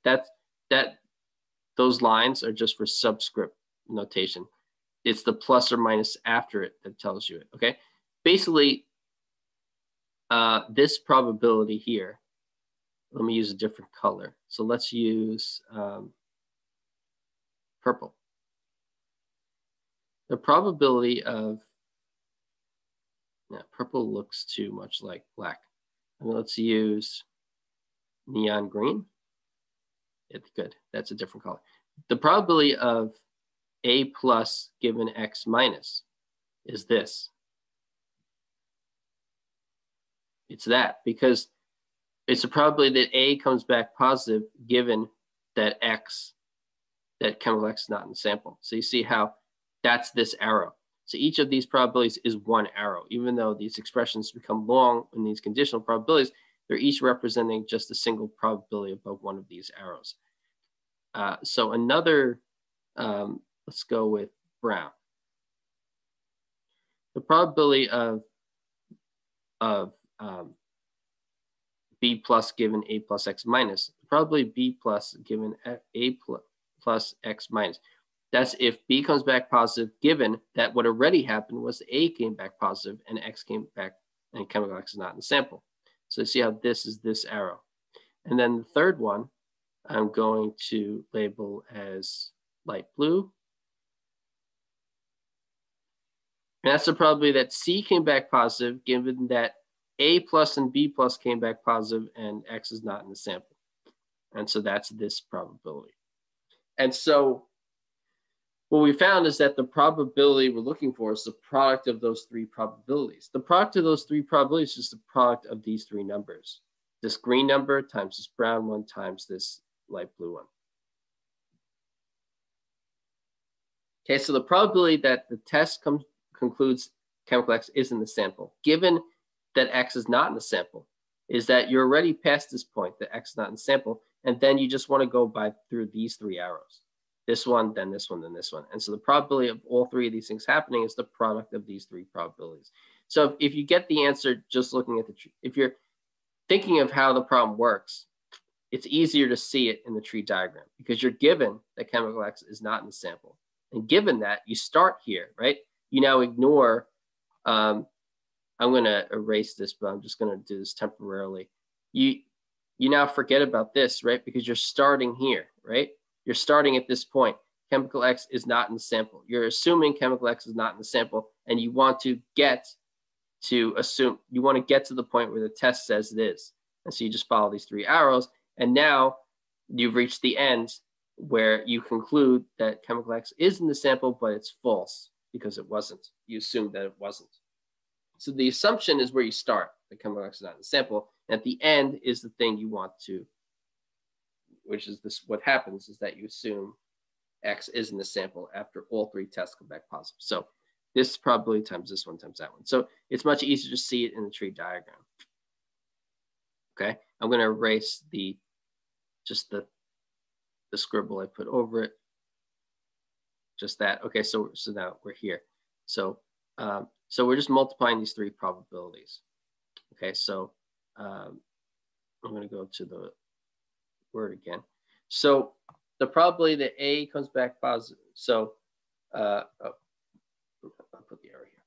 those lines are just for subscript notation. It's the plus or minus after it that tells you it, okay? Basically, this probability here, let me use a different color. So let's use purple. The probability of, purple looks too much like black. I mean, let's use neon green. It's good, that's a different color. The probability of A plus given X minus is this. It's that, because it's a probability that A comes back positive given that X, that chemical X is not in the sample. So you see how that's this arrow. So each of these probabilities is one arrow. Even though these expressions become long in these conditional probabilities, they're each representing just a single probability above one of these arrows. So another, let's go with brown. The probability of B plus given A plus X minus, probably B plus given A plus X minus. That's if B comes back positive, given that what already happened was A came back positive and X came back and chemical X is not in the sample. So see how this is this arrow. And then the third one, I'm going to label as light blue. And that's the probability that C came back positive, given that A plus and B plus came back positive and X is not in the sample. And so that's this probability. And so what we found is that the probability we're looking for is the product of those three probabilities. The product of those three probabilities is just the product of these three numbers. This green number times this brown one times this light blue one. Okay, so the probability that the test concludes chemical X is in the sample, given that X is not in the sample, is that you're already past this point, that X is not in the sample, and then you just want to go through these three arrows. This one, then this one, then this one. And so the probability of all three of these things happening is the product of these three probabilities. So if you get the answer just looking at the tree, if you're thinking of how the problem works, it's easier to see it in the tree diagram because you're given that chemical X is not in the sample. And given that, you start here, right? You now ignore, I'm going to erase this, but I'm just going to do this temporarily. You now forget about this, right? Because you're starting here, right? You're starting at this point. Chemical X is not in the sample. You're assuming chemical X is not in the sample, and you want to get to the point where the test says it is. And so you just follow these three arrows, and now you've reached the end where you conclude that chemical X is in the sample, but it's false because it wasn't. You assumed that it wasn't. So the assumption is where you start. The chemical X is not in the sample. And at the end is the thing you want to, which is this, what happens is that you assume X is in the sample after all three tests come back positive. So this probability times this one times that one. So it's much easier to see it in the tree diagram. Okay, I'm going to erase just the scribble I put over it. Just that. Okay, so now we're here. So we're just multiplying these three probabilities. Okay, so I'm going to go to the word again. So the probability that A comes back positive. So I'll put the arrow here.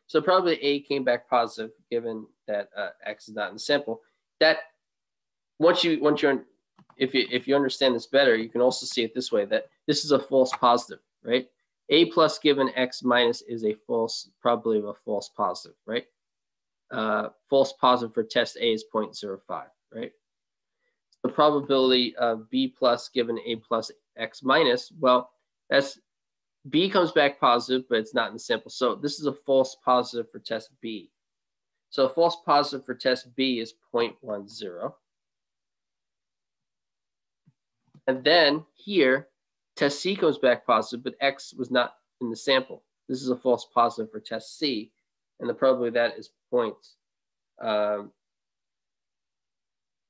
So probably A came back positive given that X is not in the sample. That if you understand this better, you can also see it this way, that this is a false positive, right? A plus given X minus is a false probability of a false positive, right? False positive for test A is 0.05, right? The probability of B plus given A plus X minus, well, that's B comes back positive, but it's not in the sample. So this is a false positive for test B. So a false positive for test B is 0.10. And then here, test C comes back positive, but X was not in the sample. This is a false positive for test C. And the probability of that is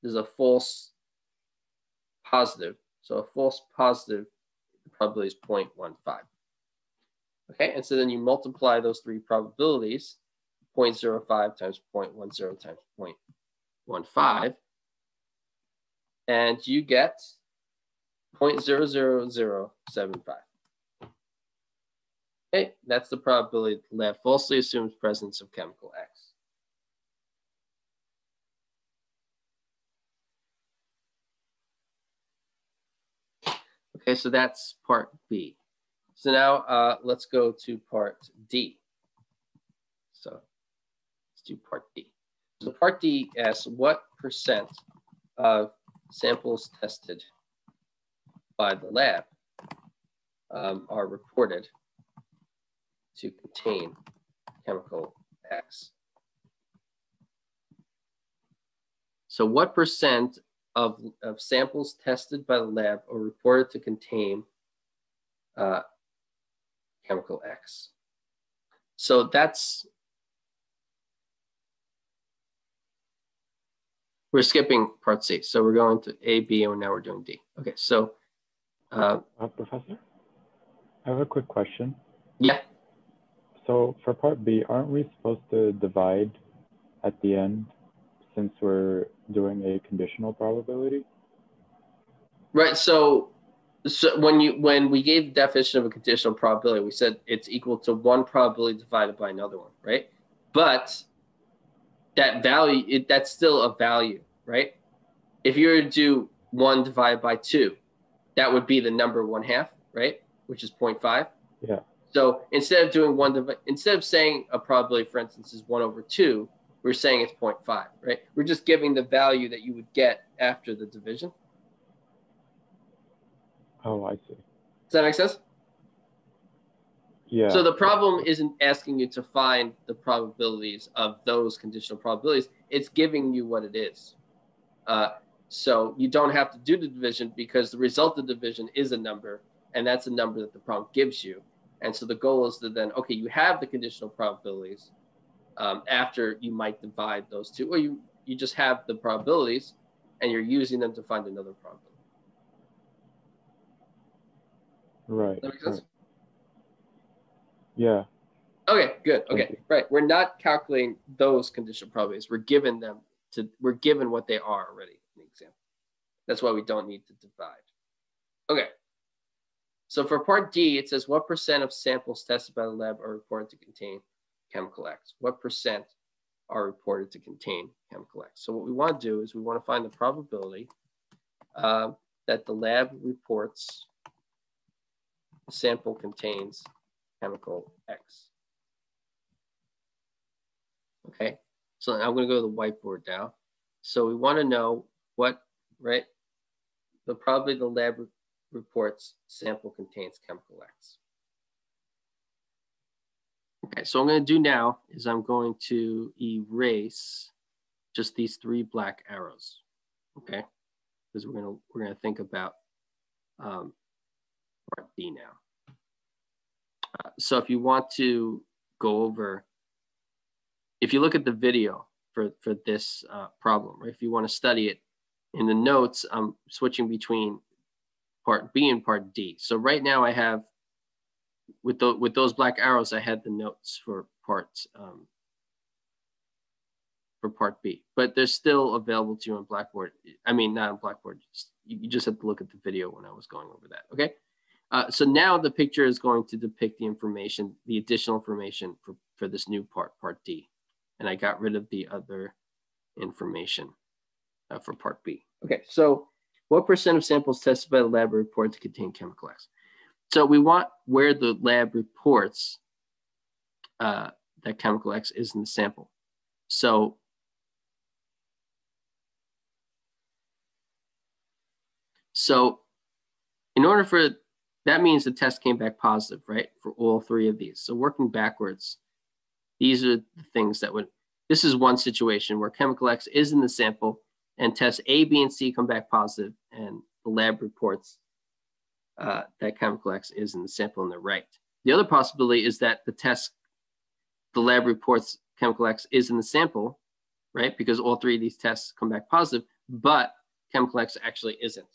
there's a false positive. So a false positive, the probability is 0.15. Okay, and so then you multiply those three probabilities, 0.05 times 0.10 times 0.15, and you get 0.00075. Okay, that's the probability the lab falsely assumes presence of chemical X. Okay, so that's part B. So now let's go to part D. So let's do part D. So part D asks what percent of samples tested by the lab are reported to contain chemical X. So what percent of samples tested by the lab are reported to contain chemical X? So that's, we're skipping part C. So we're going to A, B, and now we're doing D. Okay, so. Professor, I have a quick question. Yeah. So for part B, aren't we supposed to divide at the end since we're doing a conditional probability? Right, so when we gave the definition of a conditional probability, we said it's equal to one probability divided by another one, right? But that value, that's still a value, right? If you were to do 1 divided by 2, that would be the number 1/2, right? Which is 0.5. Yeah. So instead of doing instead of saying a probability, for instance, is 1/2, we're saying it's 0.5, right? We're just giving the value that you would get after the division. Oh, I see. Does that make sense? Yeah. So the problem isn't asking you to find the probabilities of those conditional probabilities. It's giving you what it is. So you don't have to do the division because the result of the division is a number, and that's a number that the problem gives you. And so the goal is to then, okay, you have the conditional probabilities after you might divide those two, or you just have the probabilities and you're using them to find another probability. Right. Does that make sense? Right. Yeah. Okay, good. Okay, right. We're not calculating those conditional probabilities. We're given what they are already in the example. That's why we don't need to divide. Okay. So for part D, it says what percent of samples tested by the lab are reported to contain chemical X? What percent are reported to contain chemical X? So what we want to do is we want to find the probability that the lab reports the sample contains chemical X. Okay, so I'm going to go to the whiteboard now. So we want to know what, right? The probability the lab reports sample contains chemical X. Okay, so what I'm going to do now is I'm going to erase just these 3 black arrows. Okay, because we're gonna think about part B now. So if you want to go over, if you look at the video for this problem, right? If you want to study it in the notes, I'm switching between part B and part D. So right now I have, with those black arrows, I had the notes for part B, but they're still available to you on Blackboard. I mean, not on Blackboard. You just have to look at the video when I was going over that. Okay. So now the picture is going to depict the information, the additional information for this new part D. And I got rid of the other information for part B. Okay, so what percent of samples tested by the lab are reported to contain chemical X? So we want where the lab reports that chemical X is in the sample. So in order for, that means the test came back positive, right? For all 3 of these. So working backwards, these are the things that would, this is one situation where chemical X is in the sample and tests A, B, and C come back positive, and the lab reports that chemical X is in the sample and they're right. The other possibility is that the lab reports chemical X is in the sample, right? Because all 3 of these tests come back positive, but chemical X actually isn't.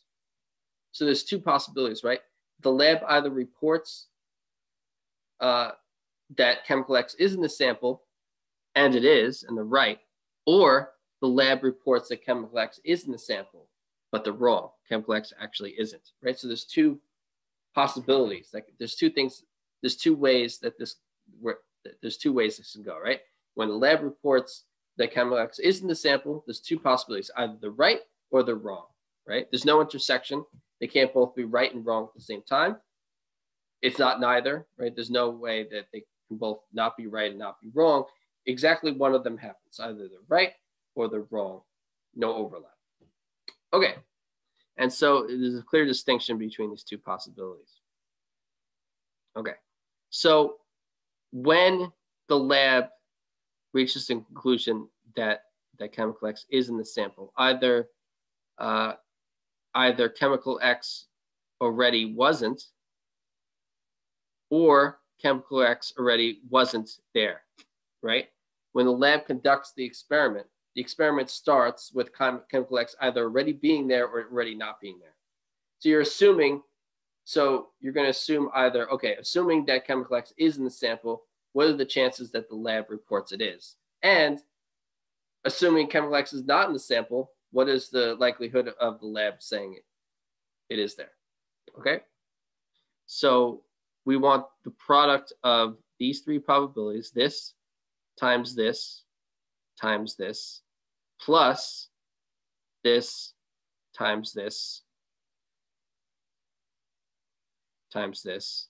So there's two possibilities, right? The lab either reports that chemical X is in the sample, and it is, and they're right, or the lab reports that chemical X is in the sample, but they're wrong. Chemical X actually isn't, right? So there's two possibilities. Like there's two things, there's two ways that this can go, right? When the lab reports that chemical X is in the sample, there's two possibilities, either they're right or they're wrong, right? There's no intersection. They can't both be right and wrong at the same time. It's not neither, right? There's no way that they can both not be right and not be wrong. Exactly one of them happens. Either they're right or they're wrong. No overlap. Okay. And so there's a clear distinction between these two possibilities. Okay. So when the lab reaches the conclusion that chemical X is in the sample, either chemical X already wasn't, or chemical X already wasn't there, right? When the lab conducts the experiment starts with chemical X either already being there or already not being there. So you're assuming, you're going to assume either, okay, assuming that chemical X is in the sample, what are the chances that the lab reports it is? And assuming chemical X is not in the sample, what is the likelihood of the lab saying it is there? Okay, so we want the product of these three probabilities, this times this times this, plus this times this times this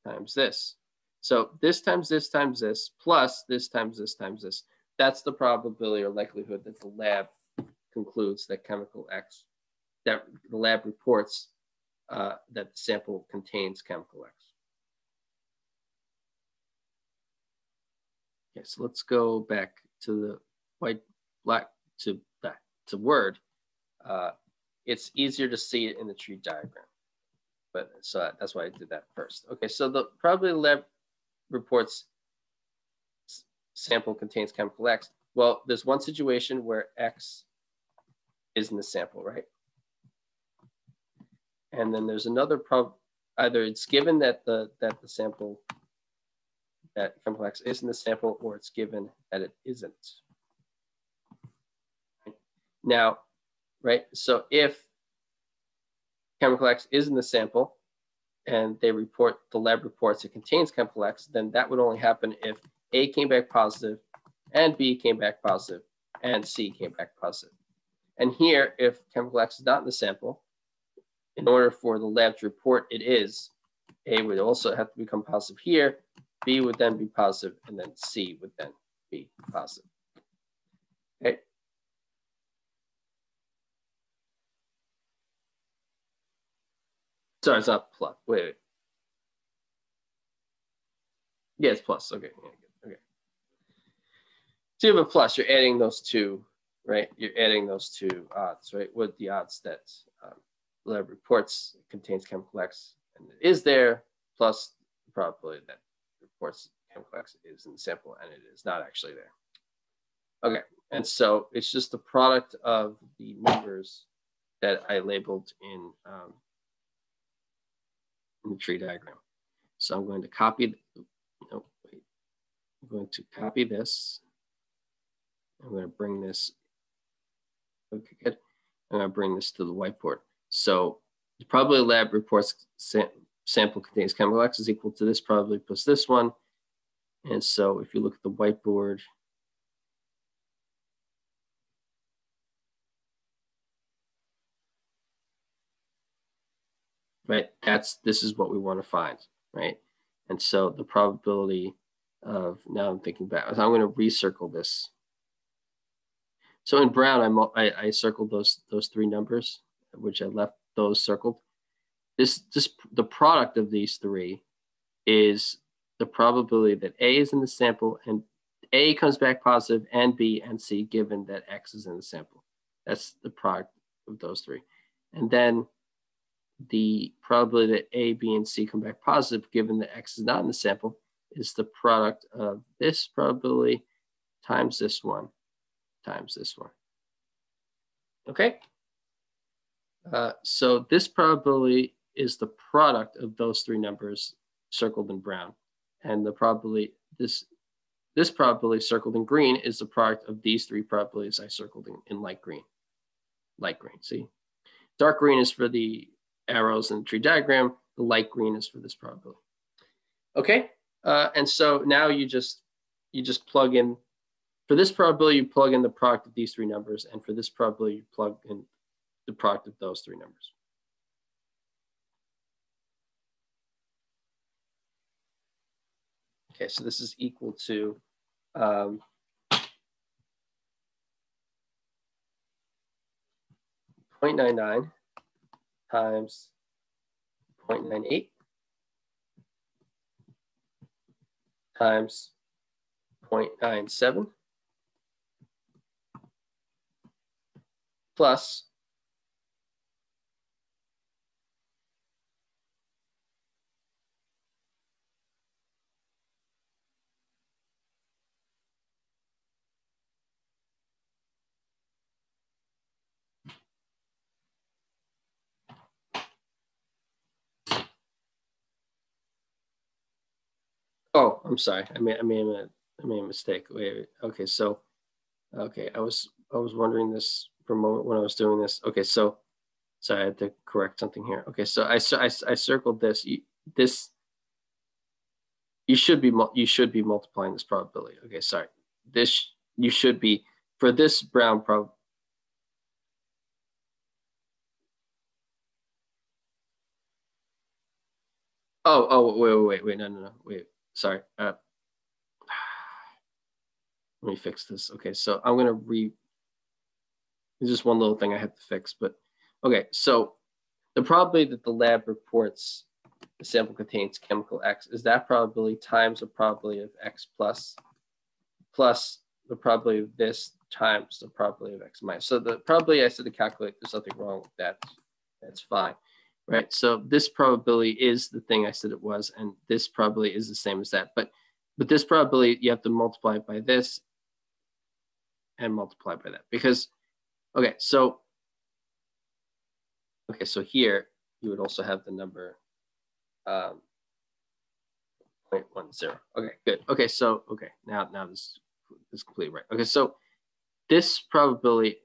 times this. So this times this times this, plus this times this times this. That's the probability or likelihood that the lab concludes that chemical X, that the lab reports that the sample contains chemical X. Okay, so let's go back to the to Word. It's easier to see it in the tree diagram, but so that's why I did that first. Okay, so the probability lab reports sample contains chemical X. Well, there's one situation where X is in the sample, right? And then there's another either it's given that the sample, that chemical X is in the sample, or it's given that it isn't. Now, right, so if chemical X is in the sample and the lab reports it contains chemical X, then that would only happen if A came back positive and B came back positive and C came back positive. And here, if chemical X is not in the sample, in order for the lab to report it is, A would also have to become positive here, B would then be positive, and then C would then be positive. Okay. Sorry, it's not plus. Wait. Yeah, it's plus. Okay. Okay. So you have a plus. You're adding those two, right? You're adding those two odds, right? What the odds that lab reports contains chemical X and it is there, plus the probability that reports chemical X is in the sample and it is not actually there. Okay, and so it's just the product of the numbers that I labeled in the tree diagram. So I'm going to copy, I'm going to copy this. I'm going to bring this, okay, good. I'm going to bring this to the whiteboard. So the probability lab reports sample contains chemical X is equal to this probability plus this one. And so if you look at the whiteboard, right, this is what we want to find, right? And so the probability of, now I'm thinking back, I'm going to recircle this. So in brown, I circled those three numbers, which I left those circled. The product of these three is the probability that A is in the sample and A comes back positive and B and C given that X is in the sample. That's the product of those three. And then the probability that A, B, and C come back positive given that X is not in the sample is the product of this probability times this one times this one. Okay? So this probability is the product of those three numbers circled in brown. And the probability, this probability circled in green is the product of these three probabilities I circled in light green. Light green, see? Dark green is for the arrows in the tree diagram. The light green is for this probability. Okay, and so now you just plug in, for this probability, you plug in the product of these three numbers, and for this probability, you plug in the product of those three numbers. Okay, so this is equal to 0.99 times 0.98 times 0.97 plus oh, I'm sorry. I made a mistake. Wait. Okay, so okay, I was wondering this for a moment when I was doing this. Okay, so sorry, I had to correct something here. Okay, so I circled this. You should be multiplying this probability. Okay, sorry. This you should be for this brown prob. Oh, wait, no, wait. Sorry. Let me fix this. Okay, so I'm gonna there's just one little thing I have to fix, but okay, so the probability that the lab reports the sample contains chemical X is that probability times the probability of X plus the probability of this times the probability of X minus. So the probability I said to calculate, there's nothing wrong with that. That's fine, right? So this probability is the thing I said it was, and this probability is the same as that. But this probability, you have to multiply it by this and multiply by that because, okay, so here you would also have the number 0.10. Okay, good. Okay, so now this is completely right. Okay, so this probability,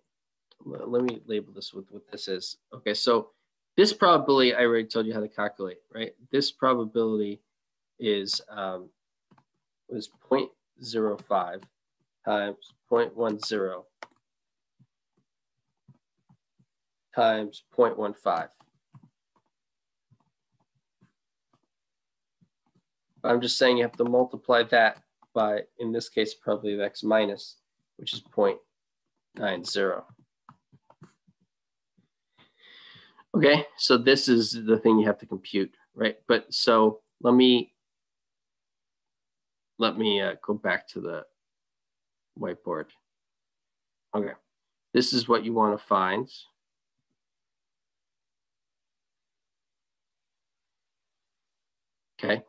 let me label this with what this is. Okay, so this probability I already told you how to calculate, right? This probability is was 0.05 times 0.10 times 0.15. I'm just saying you have to multiply that by, in this case, probability of X minus, which is 0.90. Okay, so this is the thing you have to compute, right? But so let me go back to the whiteboard. Okay, this is what you want to find. Okay,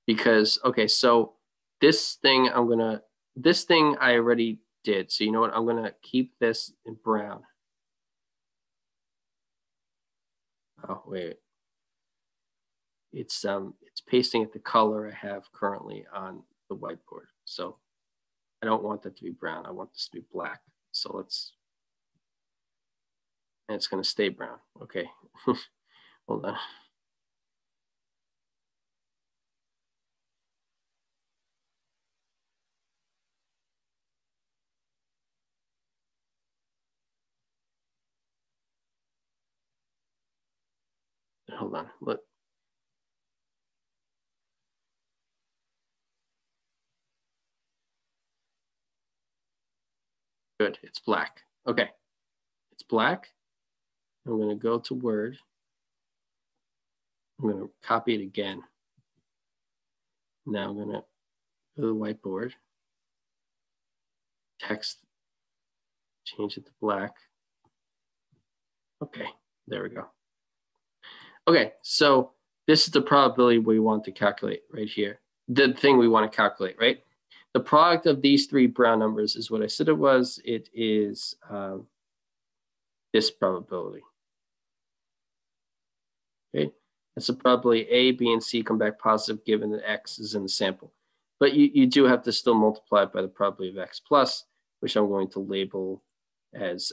because, okay, so this thing I already did. So you know what, I'm gonna keep this in brown. Oh, wait. It's pasting at the color I have currently on the whiteboard. So I don't want that to be brown. I want this to be black. So and it's gonna stay brown. Okay, hold on. Hold on. Look. Good. It's black. Okay. It's black. I'm going to go to Word. I'm going to copy it again. Now I'm going to go to the whiteboard. Text. Change it to black. Okay. There we go. Okay. So this is the probability we want to calculate right here. The thing we want to calculate, right? The product of these three brown numbers is what I said it was. It is this probability. Okay, that's a probability A, B, and C come back positive given that X is in the sample. But you do have to still multiply it by the probability of X plus, which I'm going to label as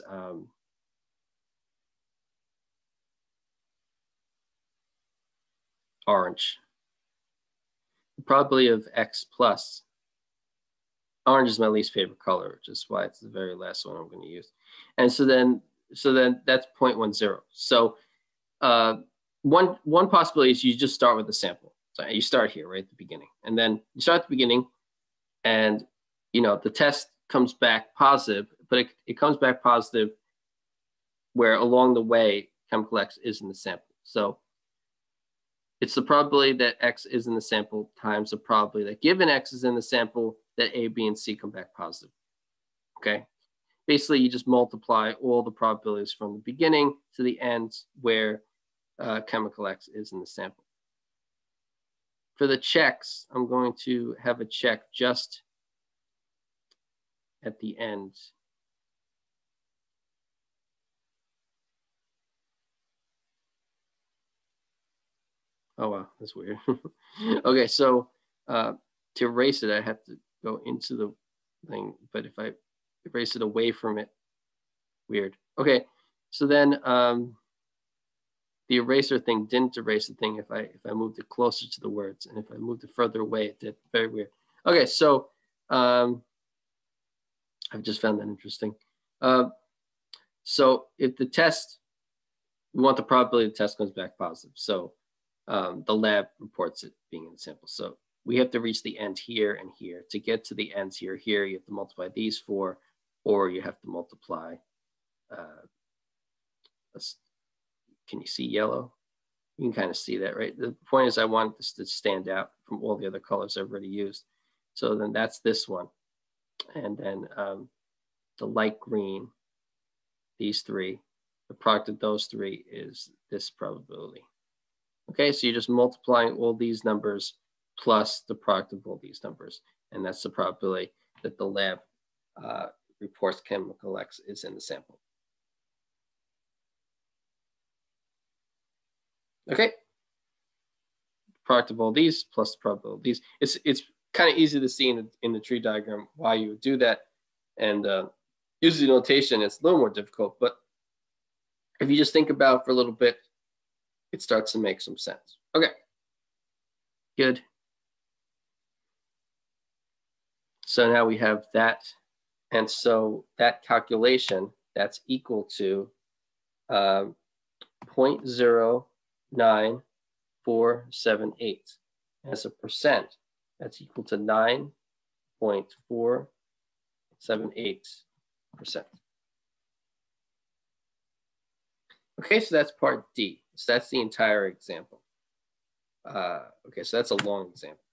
orange. The probability of X plus, orange is my least favorite color, which is why it's the very last one I'm going to use. And so then that's 0.10. So one possibility is you just start with the sample. So you start here, right at the beginning. And then you start at the beginning and, you know, the test comes back positive, but it comes back positive where along the way chemical X is in the sample. So it's the probability that X is in the sample times the probability that given X is in the sample that A, B, and C come back positive. Okay. Basically, you just multiply all the probabilities from the beginning to the end where chemical X is in the sample. For the checks, I'm going to have a check just at the end. Oh, wow, that's weird. Okay, so to erase it, I have to go into the thing, but if I erase it away from it, weird. Okay, so then the eraser thing didn't erase the thing if I moved it closer to the words, and if I moved it further away, it did. Very weird. Okay, so I've just found that interesting. So if the test, we want the probability the test comes back positive. So the lab reports it being in the sample. So we have to reach the end here and here. To get to the ends here, you have to multiply these four, or you have to multiply, can you see yellow? You can kind of see that, right? The point is I want this to stand out from all the other colors I've already used. So then that's this one. And then the light green, these three, the product of those three is this probability. Okay, so you're just multiplying all these numbers plus the product of all these numbers. And that's the probability that the lab reports chemical X is in the sample. Okay, product of all these plus the probability of these. It's kind of easy to see in the tree diagram why you would do that. And using notation, it's a little more difficult, but if you just think about it for a little bit, it starts to make some sense. Okay, good. So now we have that. And so that calculation, that's equal to 0.09478. As a percent, that's equal to 9.478%. Okay, so that's part D. So that's the entire example. Okay, so that's a long example.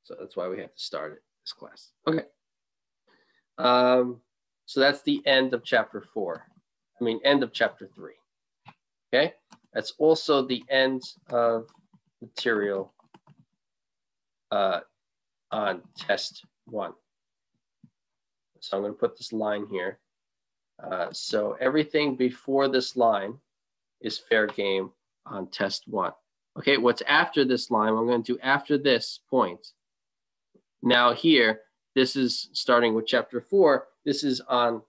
So that's why we have to start it this class. Okay. So that's the end of chapter 4. I mean, end of chapter 3. Okay, that's also the end of material on test 1. So I'm going to put this line here. So everything before this line is fair game on test 1. Okay, what's after this line, I'm going to do after this point. Now here, this is starting with chapter 4. This is on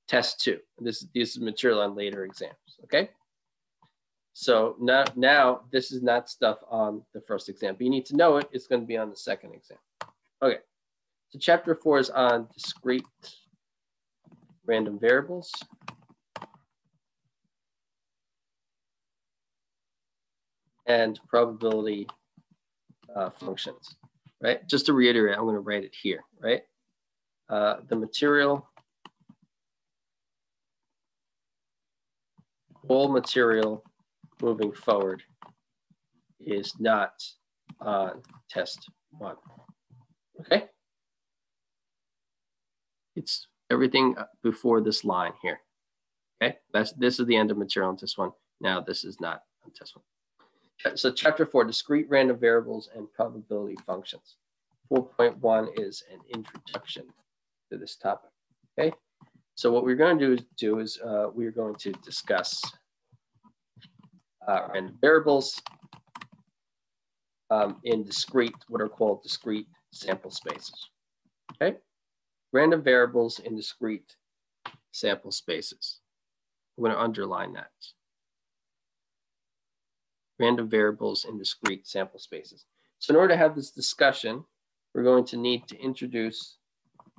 test 2. This is material on later exams, okay? So now this is not stuff on the first exam, but you need to know it. It's going to be on the second exam. Okay, so chapter 4 is on discrete random variables. And probability functions, right? Just to reiterate, I'm going to write it here, right? The material, all material moving forward is not on test 1, okay? It's everything before this line here, okay? This is the end of material on test 1. Now this is not on test 1. So chapter 4, discrete random variables and probability functions. 4.1 is an introduction to this topic, okay? So what we're going to do is we're going to discuss random variables in discrete, what are called discrete sample spaces. Okay, random variables in discrete sample spaces. I'm going to underline that. Random variables in discrete sample spaces. So in order to have this discussion, we're going to need to introduce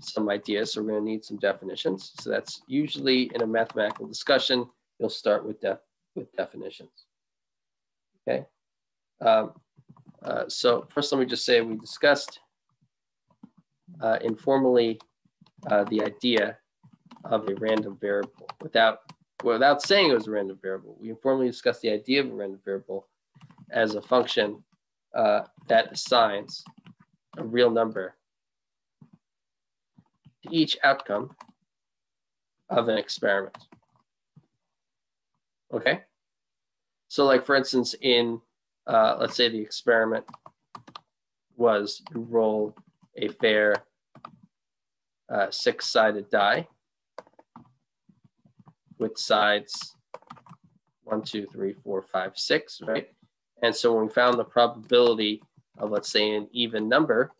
some ideas. So we're going to need some definitions. So that's usually in a mathematical discussion, you'll start with definitions. Okay. So first, let me just say we discussed informally the idea of a random variable without saying it was a random variable. We informally discussed the idea of a random variable as a function that assigns a real number to each outcome of an experiment. Okay? So like for instance, in let's say the experiment was you roll a fair 6-sided die with sides 1, 2, 3, 4, 5, 6, right? And so when we found the probability of, let's say, an even number,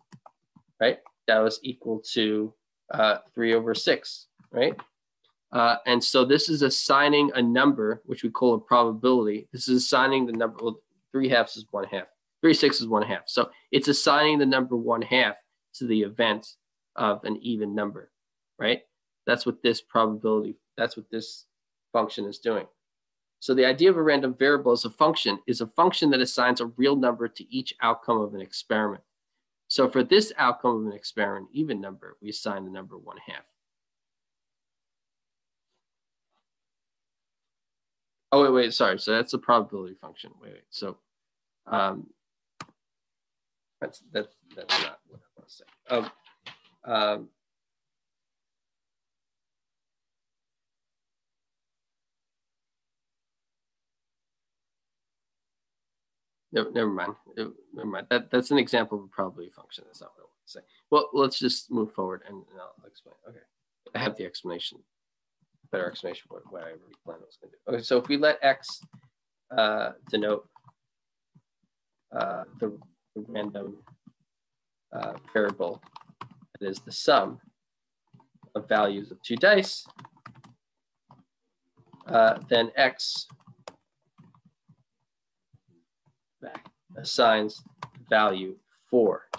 right, that was equal to 3/6, right? And so this is assigning a number, which we call a probability. This is assigning the number, well, 3/2 is 1/2. 3/6 is 1/2. So it's assigning the number 1/2 to the event of an even number, right? That's what this probability, that's what this function is doing. So the idea of a random variable as a function is a function that assigns a real number to each outcome of an experiment. So for this outcome of an experiment, even number, we assign the number 1/2. Oh, wait, sorry. So that's a probability function. Wait. So that's not what I want to say. Never mind. Never mind. That's an example of a probability function. That's not what I want to say. Well, let's just move forward and I'll explain. Okay. I have the explanation, better explanation for what I already planned I was going to do. Okay, so if we let x denote the random variable that is the sum of values of 2 dice, then x assigns value 4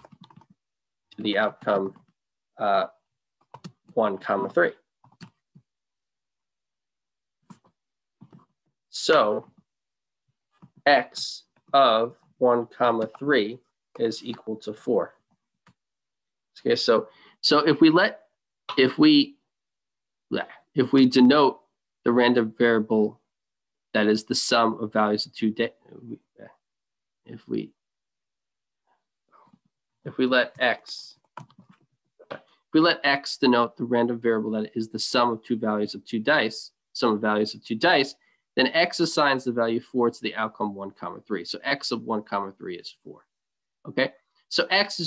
to the outcome 1, 3. So x of 1, 3 is equal to 4. Okay, so if we denote the random variable that is the sum of values of 2 dice, if we let x denote the random variable that is the sum of values of 2 dice, then x assigns the value 4 to the outcome 1, 3. So x of 1, 3 is 4. Okay, so x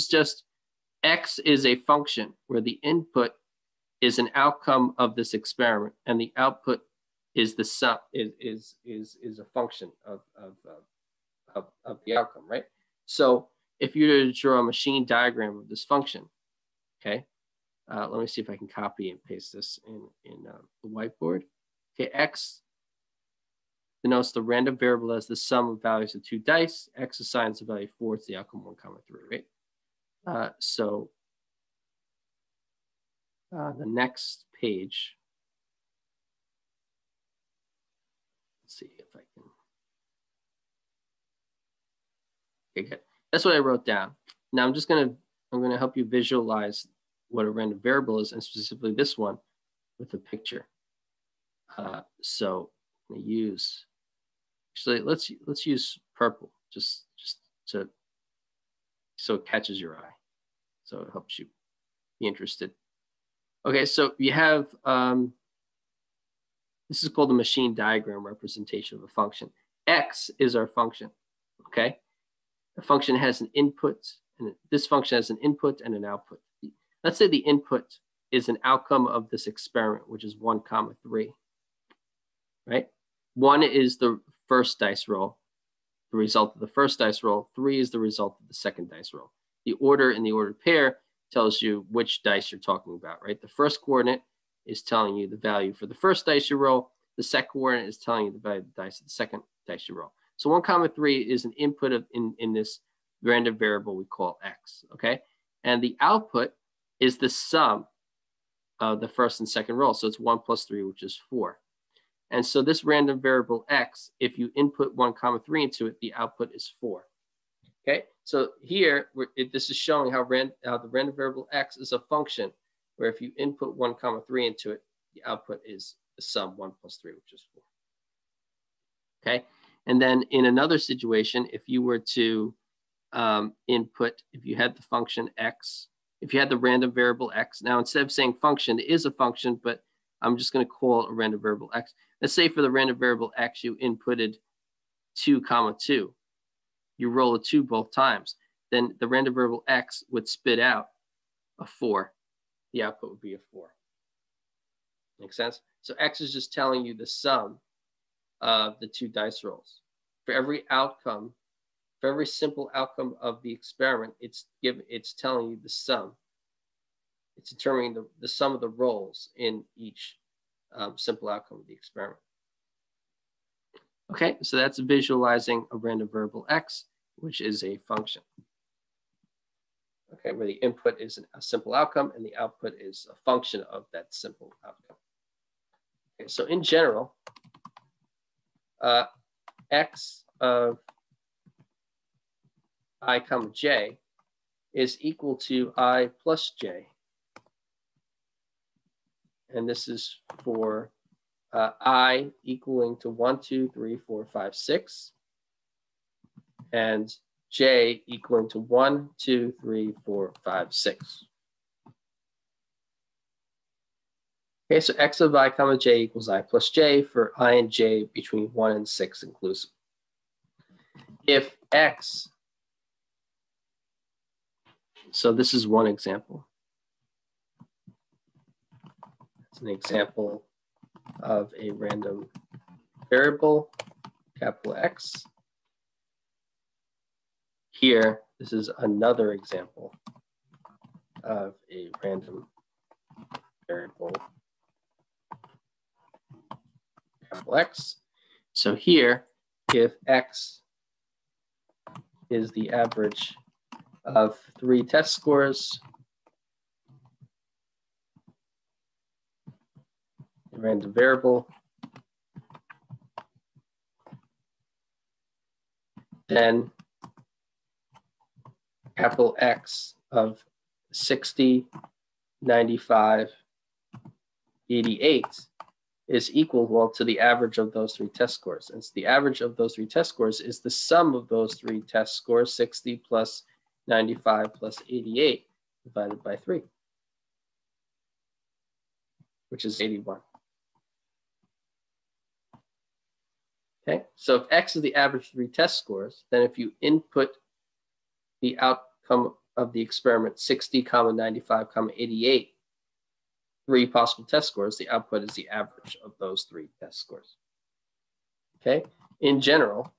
is a function where the input is an outcome of this experiment, and the output is the sum is a function of the outcome, right? So if you were to draw a machine diagram of this function, okay, let me see if I can copy and paste this in the whiteboard. Okay, x denotes the random variable as the sum of values of 2 dice. X assigns the value 4 to the outcome 1, 3, right? So the next page, let's see if I can. Okay, good. That's what I wrote down. Now I'm gonna help you visualize what a random variable is, and specifically this one with a picture. So I'm gonna use, actually let's use purple just to so it catches your eye, so it helps you be interested. Okay, so you have this is called the machine diagram representation of a function. X is our function. Okay, the function has an input, and this function has an input and an output. Let's say the input is an outcome of this experiment, which is 1, 3. Right? 1 is the first dice roll, the result of the first dice roll. 3 is the result of the second dice roll. The order in the ordered pair tells you which dice you're talking about, right? The first coordinate is telling you the value for the first dice you roll. The second coordinate is telling you the value of the dice of the second dice you roll. So 1, 3 is an input of in this random variable we call x, okay? And the output is the sum of the first and second roll. So it's 1 plus 3, which is 4. And so this random variable x, if you input 1, 3 into it, the output is 4. Okay, so here this is showing how the random variable x is a function where if you input 1, 3 into it, the output is the sum 1 plus 3, which is 4. Okay, and then in another situation, if you were to input, if you had the function x, if you had the random variable x, now instead of saying function, it is a function, but I'm just going to call it a random variable x. Let's say for the random variable x, you inputted 2, 2. You roll a 2 both times. Then the random variable x would spit out a 4. The output would be a 4. Make sense? So x is just telling you the sum of the 2 dice rolls. For every outcome, for every simple outcome of the experiment, it's telling you the sum. It's determining the sum of the rolls in each simple outcome of the experiment. Okay, so that's visualizing a random variable x, which is a function. Okay, where the input is a simple outcome and the output is a function of that simple outcome. Okay, so in general, x of I comma j is equal to I plus j. And this is for I equaling to 1, 2, 3, 4, 5, 6. And j equaling to 1, 2, 3, 4, 5, 6. Okay, so x of I comma j equals I plus j for I and j between 1 and 6 inclusive. If x, so this is one example. It's an example of a random variable, capital X. Here, this is another example of a random variable, capital X. So here, if X is the average of 3 test scores, the random variable, then capital X of 60, 95, 88 is equal to the average of those 3 test scores. And so the average of those 3 test scores is the sum of those 3 test scores, 60 plus 95 plus 88 divided by 3, which is 81. Okay, so if X is the average of 3 test scores, then if you input the outcome of the experiment 60, 95, 88, 3 possible test scores, the output is the average of those 3 test scores. Okay, in general,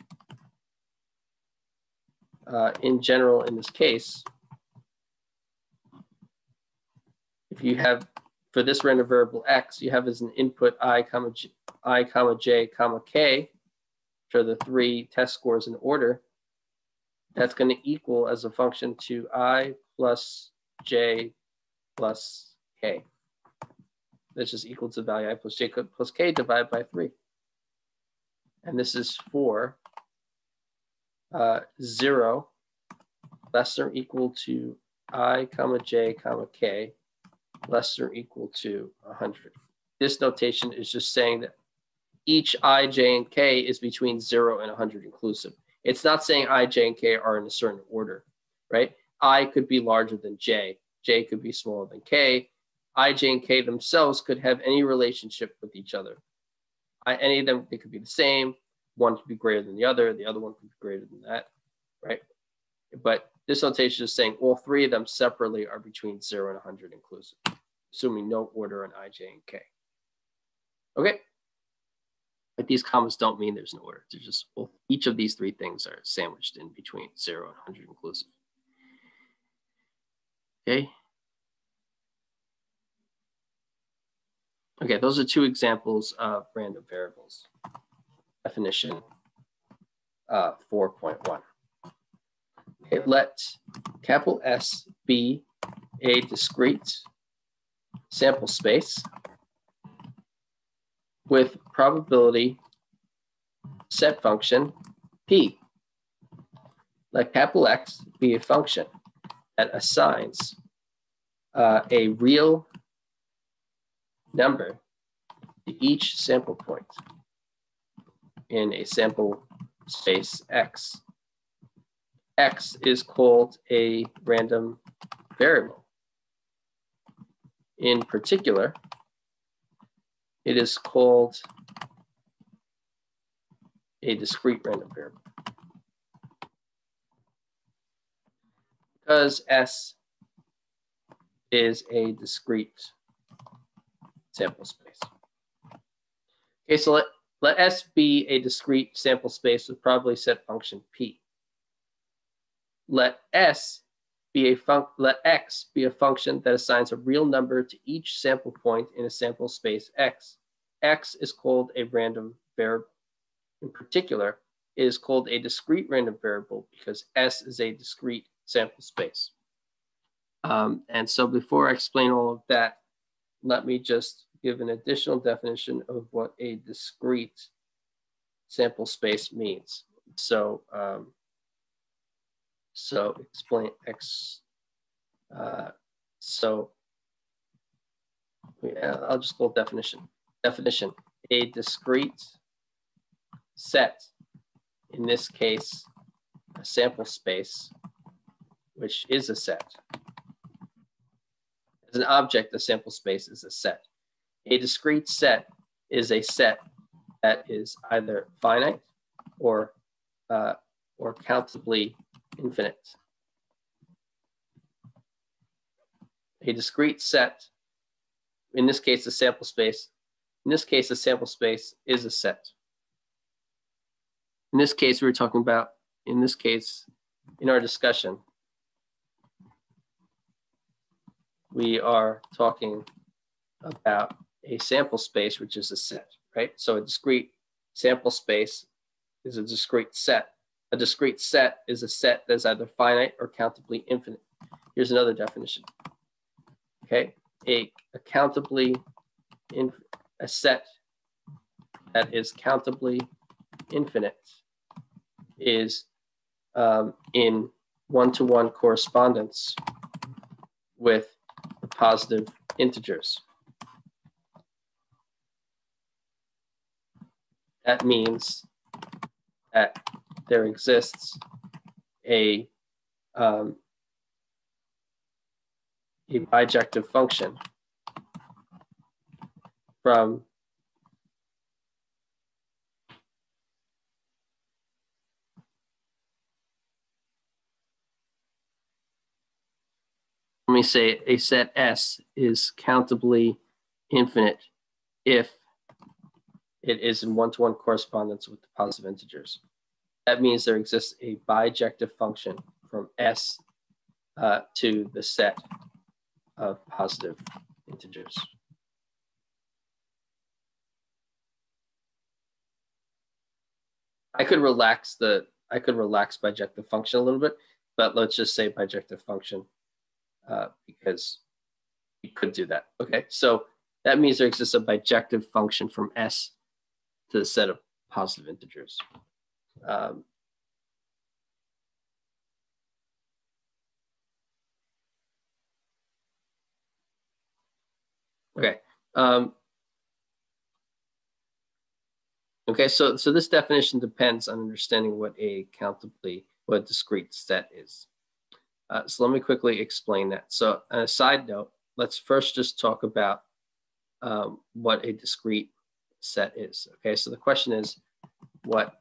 in this case, if you have, for this random variable X, you have as an input I comma j comma k, which are the 3 test scores in order. That's going to equal as a function to I plus j plus k. That's just equal to the value I plus j plus k divided by 3. And this is for 0 less than or equal to I comma j comma k less than or equal to 100. This notation is just saying that each I, j, and k is between 0 and 100 inclusive. It's not saying I, j, and k are in a certain order, right? I could be larger than j. J could be smaller than k. I, j, and k themselves could have any relationship with each other. Any of them, they could be the same. One could be greater than the other one could be greater than that, right? But this notation is saying all 3 of them separately are between 0 and 100 inclusive, assuming no order in I, j, and k. Okay. But these commas don't mean there's no order. They're just, well, each of these three things are sandwiched in between 0 and 100 inclusive. Okay. Okay, those are two examples of random variables. Definition 4.1. Okay, let capital S be a discrete sample space with probability set function P. Let capital X be a function that assigns a real number to each sample point in a sample space X. X is called a random variable. In particular, it is called a discrete random variable. Because S is a discrete sample space. Okay, so let S be a discrete sample space with probability set function P. Let X be a function that assigns a real number to each sample point in a sample space X. X is called a random variable. In particular, it is called a discrete random variable because S is a discrete sample space. And so before I explain all of that, let me just give an additional definition of what a discrete sample space means. So, explain X. I'll just call it definition. Definition: a discrete set, in this case, a sample space, which is a set. As an object, a sample space is a set. A discrete set is a set that is either finite or countably infinite. A discrete set, in this case, a sample space. In this case, a sample space is a set. In this case, we're talking about, in this case, in our discussion, we are talking about a sample space, which is a set, right? So a discrete sample space is a discrete set. A discrete set is a set that's either finite or countably infinite. Here's another definition. Okay, a set that is countably infinite is in one-to-one correspondence with the positive integers. That means that there exists a bijective function from let me say a set S is countably infinite if it is in one-to-one correspondence with the positive integers. That means there exists a bijective function from S to the set of positive integers. I could relax bijective function a little bit, but let's just say bijective function because you could do that. Okay, so that means there exists a bijective function from S to the set of positive integers. Okay. Okay, so this definition depends on understanding what a discrete set is. So let me quickly explain that. So on a side note, let's first just talk about what a discrete set is. Okay, so the question is, what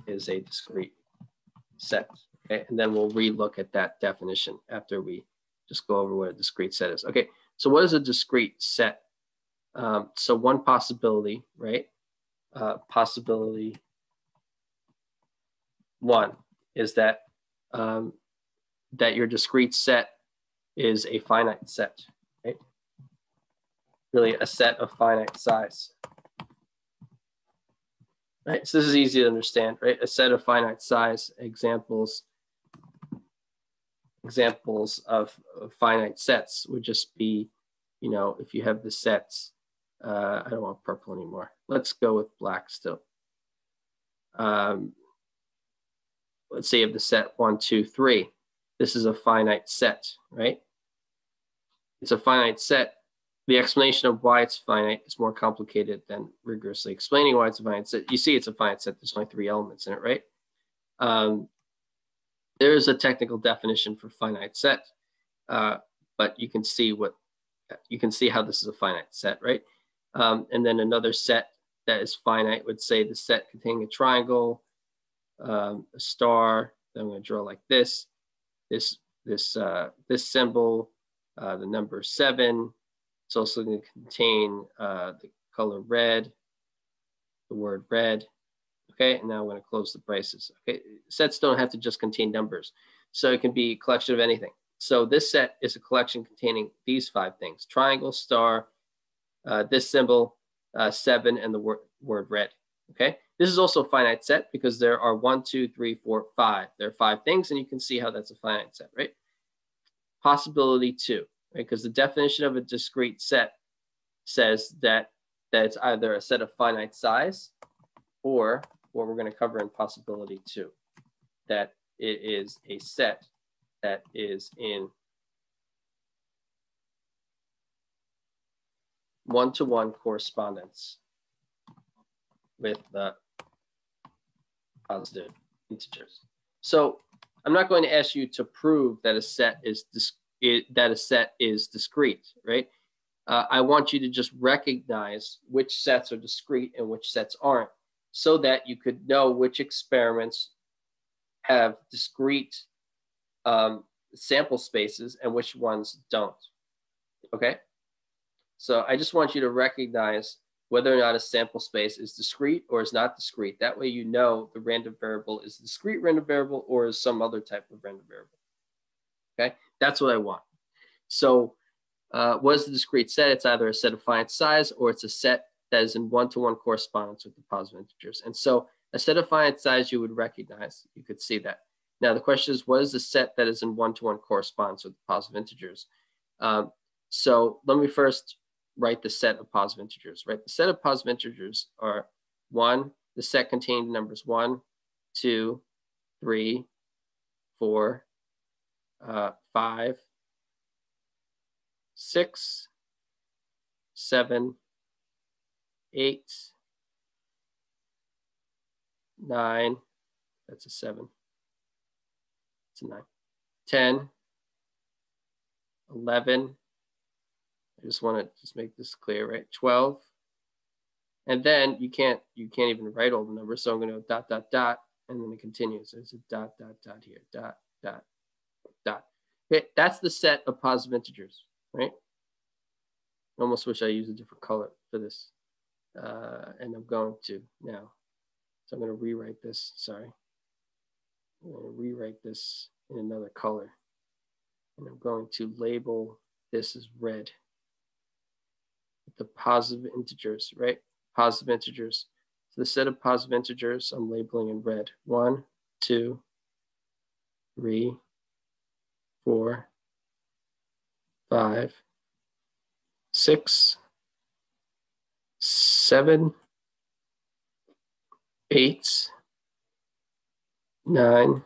is a discrete set? Okay, and then we'll relook at that definition after we just go over what a discrete set is. Okay, so what is a discrete set? So one possibility, right, possibility 1 is that that your discrete set is a finite set, right? Really a set of finite size. Right, so this is easy to understand, right? A set of finite size. Examples of finite sets would just be, you know, if you have the sets, I don't want purple anymore. Let's go with black still. Let's say you have the set 1, 2, 3. This is a finite set, right? It's a finite set. The explanation of why it's finite is more complicated than rigorously explaining why it's a finite set. You see it's a finite set. There's only 3 elements in it, right? There is a technical definition for finite set, but you can see how this is a finite set, right? And then another set that is finite would say the set containing a triangle, a star that I'm going to draw like this symbol, the number 7. It's also going to contain the color red, the word red. Okay, and now I'm going to close the braces. Okay, sets don't have to just contain numbers. So it can be a collection of anything. So this set is a collection containing these 5 things: triangle, star, this symbol, 7, and the word red. Okay, this is also a finite set because there are 1, 2, 3, 4, 5. There are 5 things, and you can see how that's a finite set, right? Possibility 2. Right? Because the definition of a discrete set says that it's either a set of finite size or what we're going to cover in possibility 2, that it is a set that is in one-to-one correspondence with the positive integers. So I'm not going to ask you to prove that a set is discrete, right? I want you to just recognize which sets are discrete and which sets aren't, so that you could know which experiments have discrete sample spaces and which ones don't. Okay? So I just want you to recognize whether or not a sample space is discrete or is not discrete. That way you know the random variable is a discrete random variable or is some other type of random variable. Okay, that's what I want. So what is the discrete set? It's either a set of finite size or it's a set that is in one-to-one correspondence with the positive integers. And so a set of finite size you would recognize. You could see that. Now the question is, what is the set that is in one-to-one correspondence with the positive integers? So let me first write the set of positive integers, right? The set of positive integers are 1, the set contained numbers 1, 2, 3, 4, 5, 6, 7, 8, 9, that's a 7, it's a 9, 10, 11, I just want to make this clear, right? 12, and then you can't even write all the numbers, so I'm going to dot, dot, dot, and then it continues. There's a dot, dot, dot here, dot, dot, dot. Okay, that's the set of positive integers, right? I almost wish I used a different color for this, and I'm going to now. So I'm going to rewrite this, sorry. I'm going to rewrite this in another color, and I'm going to label this as red. The positive integers, right? Positive integers. So the set of positive integers I'm labeling in red. 1, 2, 3, 4, 5, 6, 7, 8, 9,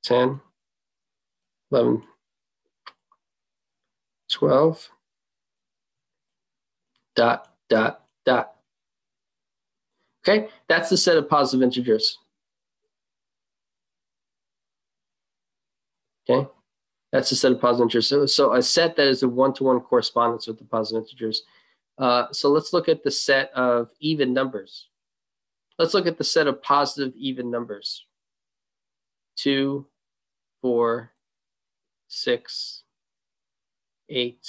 10, 11, 12, dot, dot, dot. Okay, that's the set of positive integers. Okay, that's the set of positive integers. So a set that is a one-to-one correspondence with the positive integers. So let's look at the set of even numbers. Let's look at the set of positive even numbers. 2, 4, 6, 8,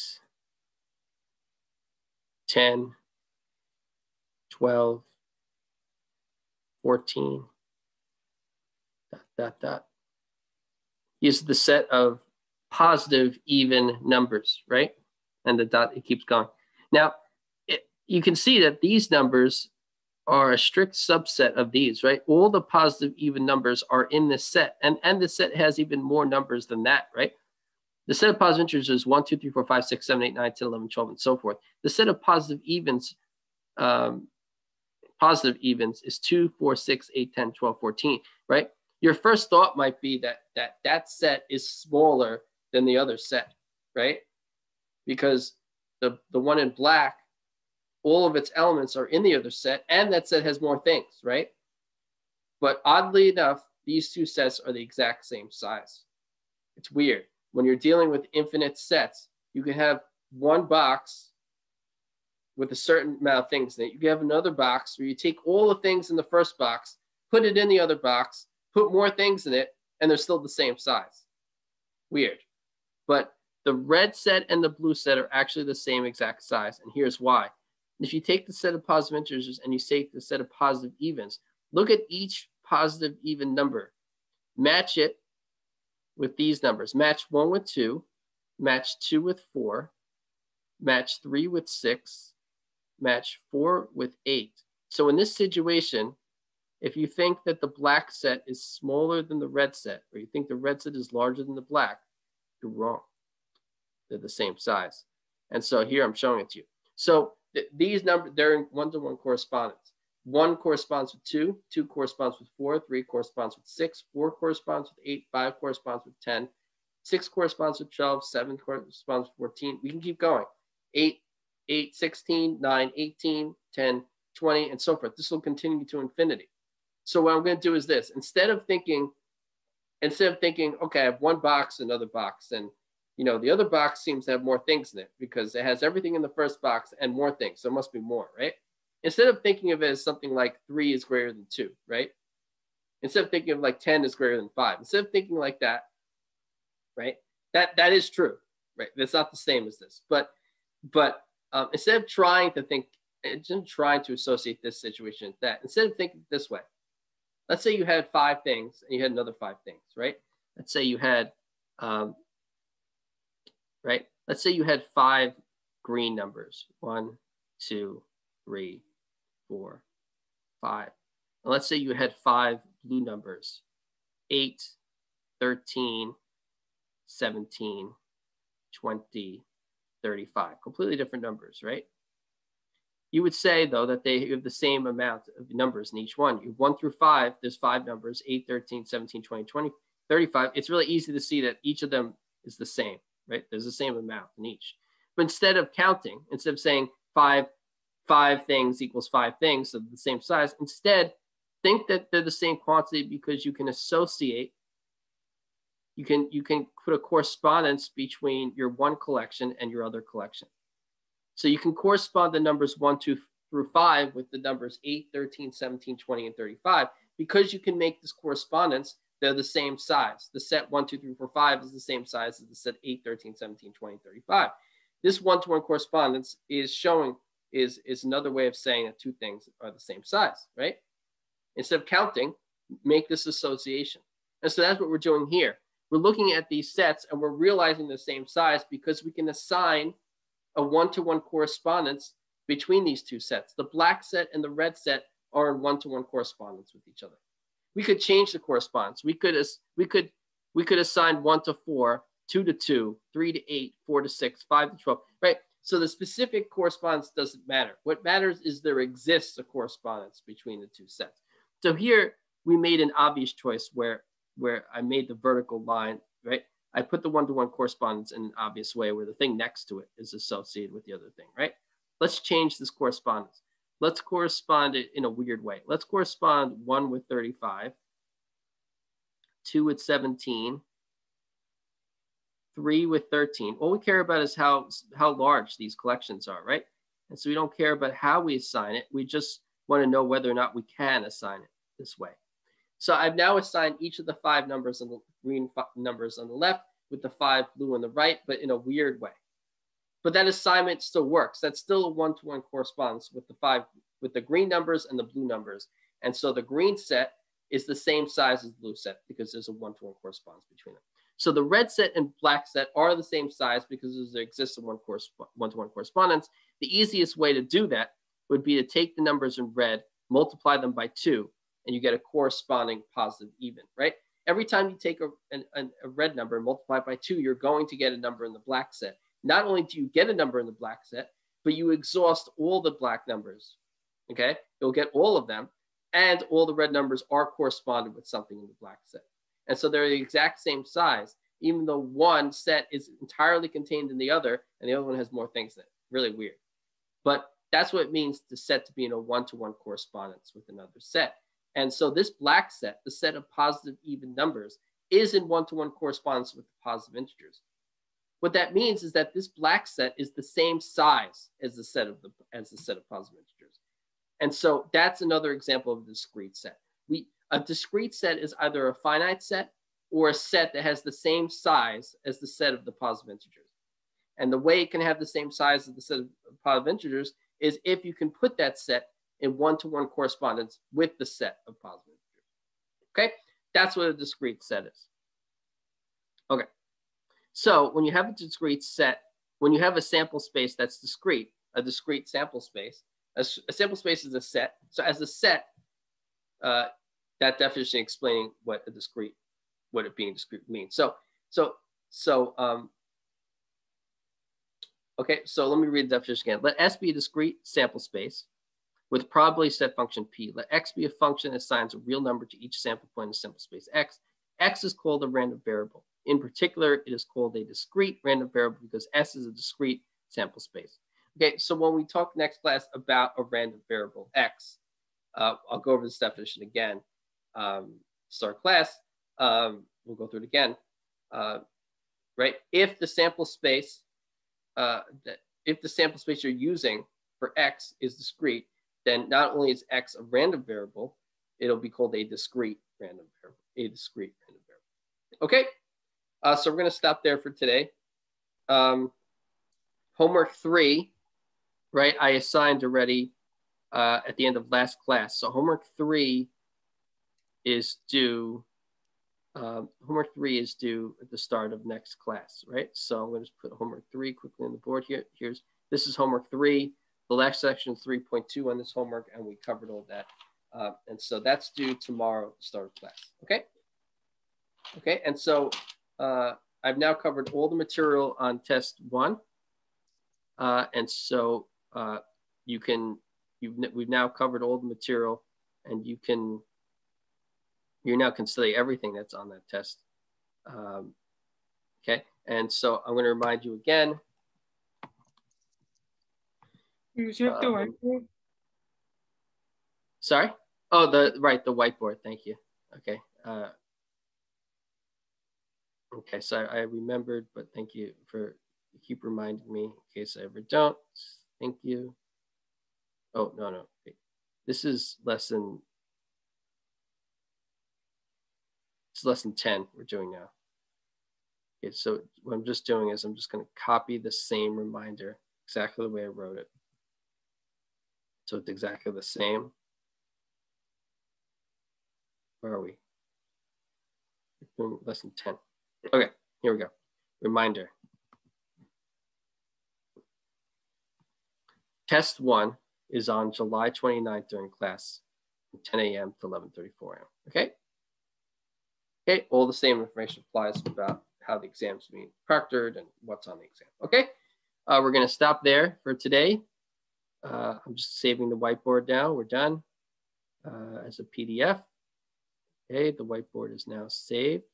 10, 12, 14, ... Use the set of positive even numbers, right? And the dot, it keeps going. Now, you can see that these numbers are a strict subset of these, right? All the positive even numbers are in this set, and the set has even more numbers than that, right? The set of positive integers is 1, 2, 3, 4, 5, 6, 7, 8, 9, 10, 11, 12, and so forth. The set of positive evens is 2, 4, 6, 8, 10, 12, 14, right? Your first thought might be that set is smaller than the other set, right? Because the one in black, all of its elements are in the other set, and that set has more things, right? But oddly enough, these two sets are the exact same size. It's weird. When you're dealing with infinite sets, you can have one box with a certain amount of things in it. You can have another box where you take all the things in the first box, put it in the other box, put more things in it, and they're still the same size. Weird. But the red set and the blue set are actually the same exact size, and here's why. If you take the set of positive integers and you take the set of positive evens, look at each positive even number. Match it with these numbers. Match 1 with 2, match 2 with 4, match 3 with 6, match 4 with 8. So in this situation, if you think that the black set is smaller than the red set, or you think the red set is larger than the black, you're wrong. They're the same size. And so here I'm showing it to you. So these numbers, they're in one-to-one correspondence. 1 corresponds with 2, 2 corresponds with 4, 3 corresponds with 6, 4 corresponds with 8, 5 corresponds with 10, 6 corresponds with 12, 7 corresponds with 14. We can keep going. 8, 16, 9, 18, 10, 20, and so forth. This will continue to infinity. So what I'm going to do is this. Instead of thinking, okay, I have one box, another box, and the other box seems to have more things in it because it has everything in the first box and more things. So it must be more, right? Instead of thinking of it as something like 3 is greater than 2, right? Instead of thinking of like 10 is greater than 5. Instead of thinking like that, right? That is true, right? That's not the same as this. But instead of trying to associate this situation with that, instead of thinking this way, let's say you had 5 things and you had another 5 things, right? Let's say you had, right? Let's say you had 5 green numbers, 1, 2, 3, 4, 5. And let's say you had 5 blue numbers, 8, 13, 17, 20, 35, completely different numbers, right? You would say, though, that they have the same amount of numbers in each one. You 1 through 5, there's 5 numbers, 8, 13, 17, 20, 20, 35. It's really easy to see that each of them is the same, right? There's the same amount in each. But instead of counting, instead of saying 5 things equals 5 things of the same size, instead, think that they're the same quantity because you can associate, you can put a correspondence between your one collection and your other collection. So you can correspond the numbers 1, 2 through 5 with the numbers 8, 13, 17, 20, and 35. Because you can make this correspondence, they're the same size. The set 1, 2, 3, 4, 5 is the same size as the set 8, 13, 17, 20, and 35. This one-to-one correspondence is another way of saying that 2 things are the same size, right? Instead of counting, make this association. And so that's what we're doing here. We're looking at these sets and we're realizing the same size because we can assign a one-to-one correspondence between these 2 sets. The black set and the red set are in one-to-one correspondence with each other. We could change the correspondence. We could assign 1 to 4, 2 to 2, 3 to 8, 4 to 6, 5 to 12, right? So the specific correspondence doesn't matter. What matters is there exists a correspondence between the 2 sets. So here we made an obvious choice where I made the vertical line, right? I put the one-to-one correspondence in an obvious way where the thing next to it is associated with the other thing, right? Let's change this correspondence. Let's correspond it in a weird way. Let's correspond 1 with 35, 2 with 17, 3 with 13. All we care about is how large these collections are, right? And so we don't care about how we assign it. We just want to know whether or not we can assign it this way. So I've now assigned each of the 5 numbers on the green numbers on the left with the 5 blue on the right, but in a weird way. But that assignment still works. That's still a one-to-one correspondence with the 5 with the green numbers and the blue numbers. And so the green set is the same size as the blue set because there's a one-to-one correspondence between them. So the red set and black set are the same size because there exists a one-to-one correspondence. The easiest way to do that would be to take the numbers in red, multiply them by 2, and you get a corresponding positive even, right? Every time you take a red number and multiply it by 2, you're going to get a number in the black set. Not only do you get a number in the black set, but you exhaust all the black numbers, okay? You'll get all of them, and all the red numbers are corresponded with something in the black set. And so they're the exact same size, even though one set is entirely contained in the other, and the other one has more things in it. Really weird. But that's what it means to set to be in a one-to-one correspondence with another set. And so this black set, the set of positive even numbers, is in one-to-one correspondence with the positive integers. What that means is that this black set is the same size as the set of positive integers. And so that's another example of a discrete set. A discrete set is either a finite set or a set that has the same size as the set of the positive integers. And the way it can have the same size as the set of positive integers is if you can put that set in one-to-one correspondence with the set of positive integers. Okay, that's what a discrete set is. Okay, so when you have a discrete set, when you have a sample space that's discrete, a discrete sample space, a sample space is a set. So as a set, that definition explaining what it being discrete means. Okay, so let me read the definition again. Let S be a discrete sample space with probability set function P. Let X be a function that assigns a real number to each sample point in the sample space X. X is called a random variable. In particular, it is called a discrete random variable because S is a discrete sample space. Okay, so when we talk next class about a random variable X, I'll go over this definition again. Start class, we'll go through it again, right? If the sample space, you're using for X is discrete, then not only is X a random variable, it'll be called a discrete random variable, Okay, so we're gonna stop there for today. Homework 3, right? I assigned already at the end of last class. So homework 3 is due. Homework 3 is due at the start of next class, right? So I'm going to just put homework 3 quickly on the board here. This is homework 3. The last section is 3.2 on this homework, and we covered all that. And so that's due tomorrow, start of class. Okay. Okay. And so I've now covered all the material on test 1. And so we've now covered all the material, and you now can study everything that's on that test. Okay, and so I'm going to remind you again. You have the whiteboard? Sorry? Oh, the whiteboard. Thank you. Okay. Okay, so I remembered, but thank you for keep reminding me in case I ever don't. Thank you. Oh, no. Okay. This is lesson 10 we're doing now. Okay, so what I'm just doing is I'm just going to copy the same reminder exactly the way I wrote it. So it's exactly the same. Where are we? We're doing lesson 10. Okay, here we go. Reminder. Test 1 is on July 29th during class from 10 a.m. to 11:34 a.m. Okay? Okay, all the same information applies about how the exam's being proctored and what's on the exam. Okay, we're going to stop there for today. I'm just saving the whiteboard now. We're done as a PDF. Okay, the whiteboard is now saved.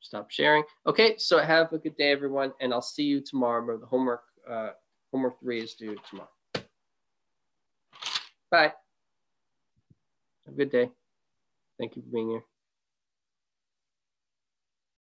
Stop sharing. Okay, so have a good day, everyone, and I'll see you tomorrow. Remember, the homework 3 is due tomorrow. Bye. Have a good day. Thank you for being here.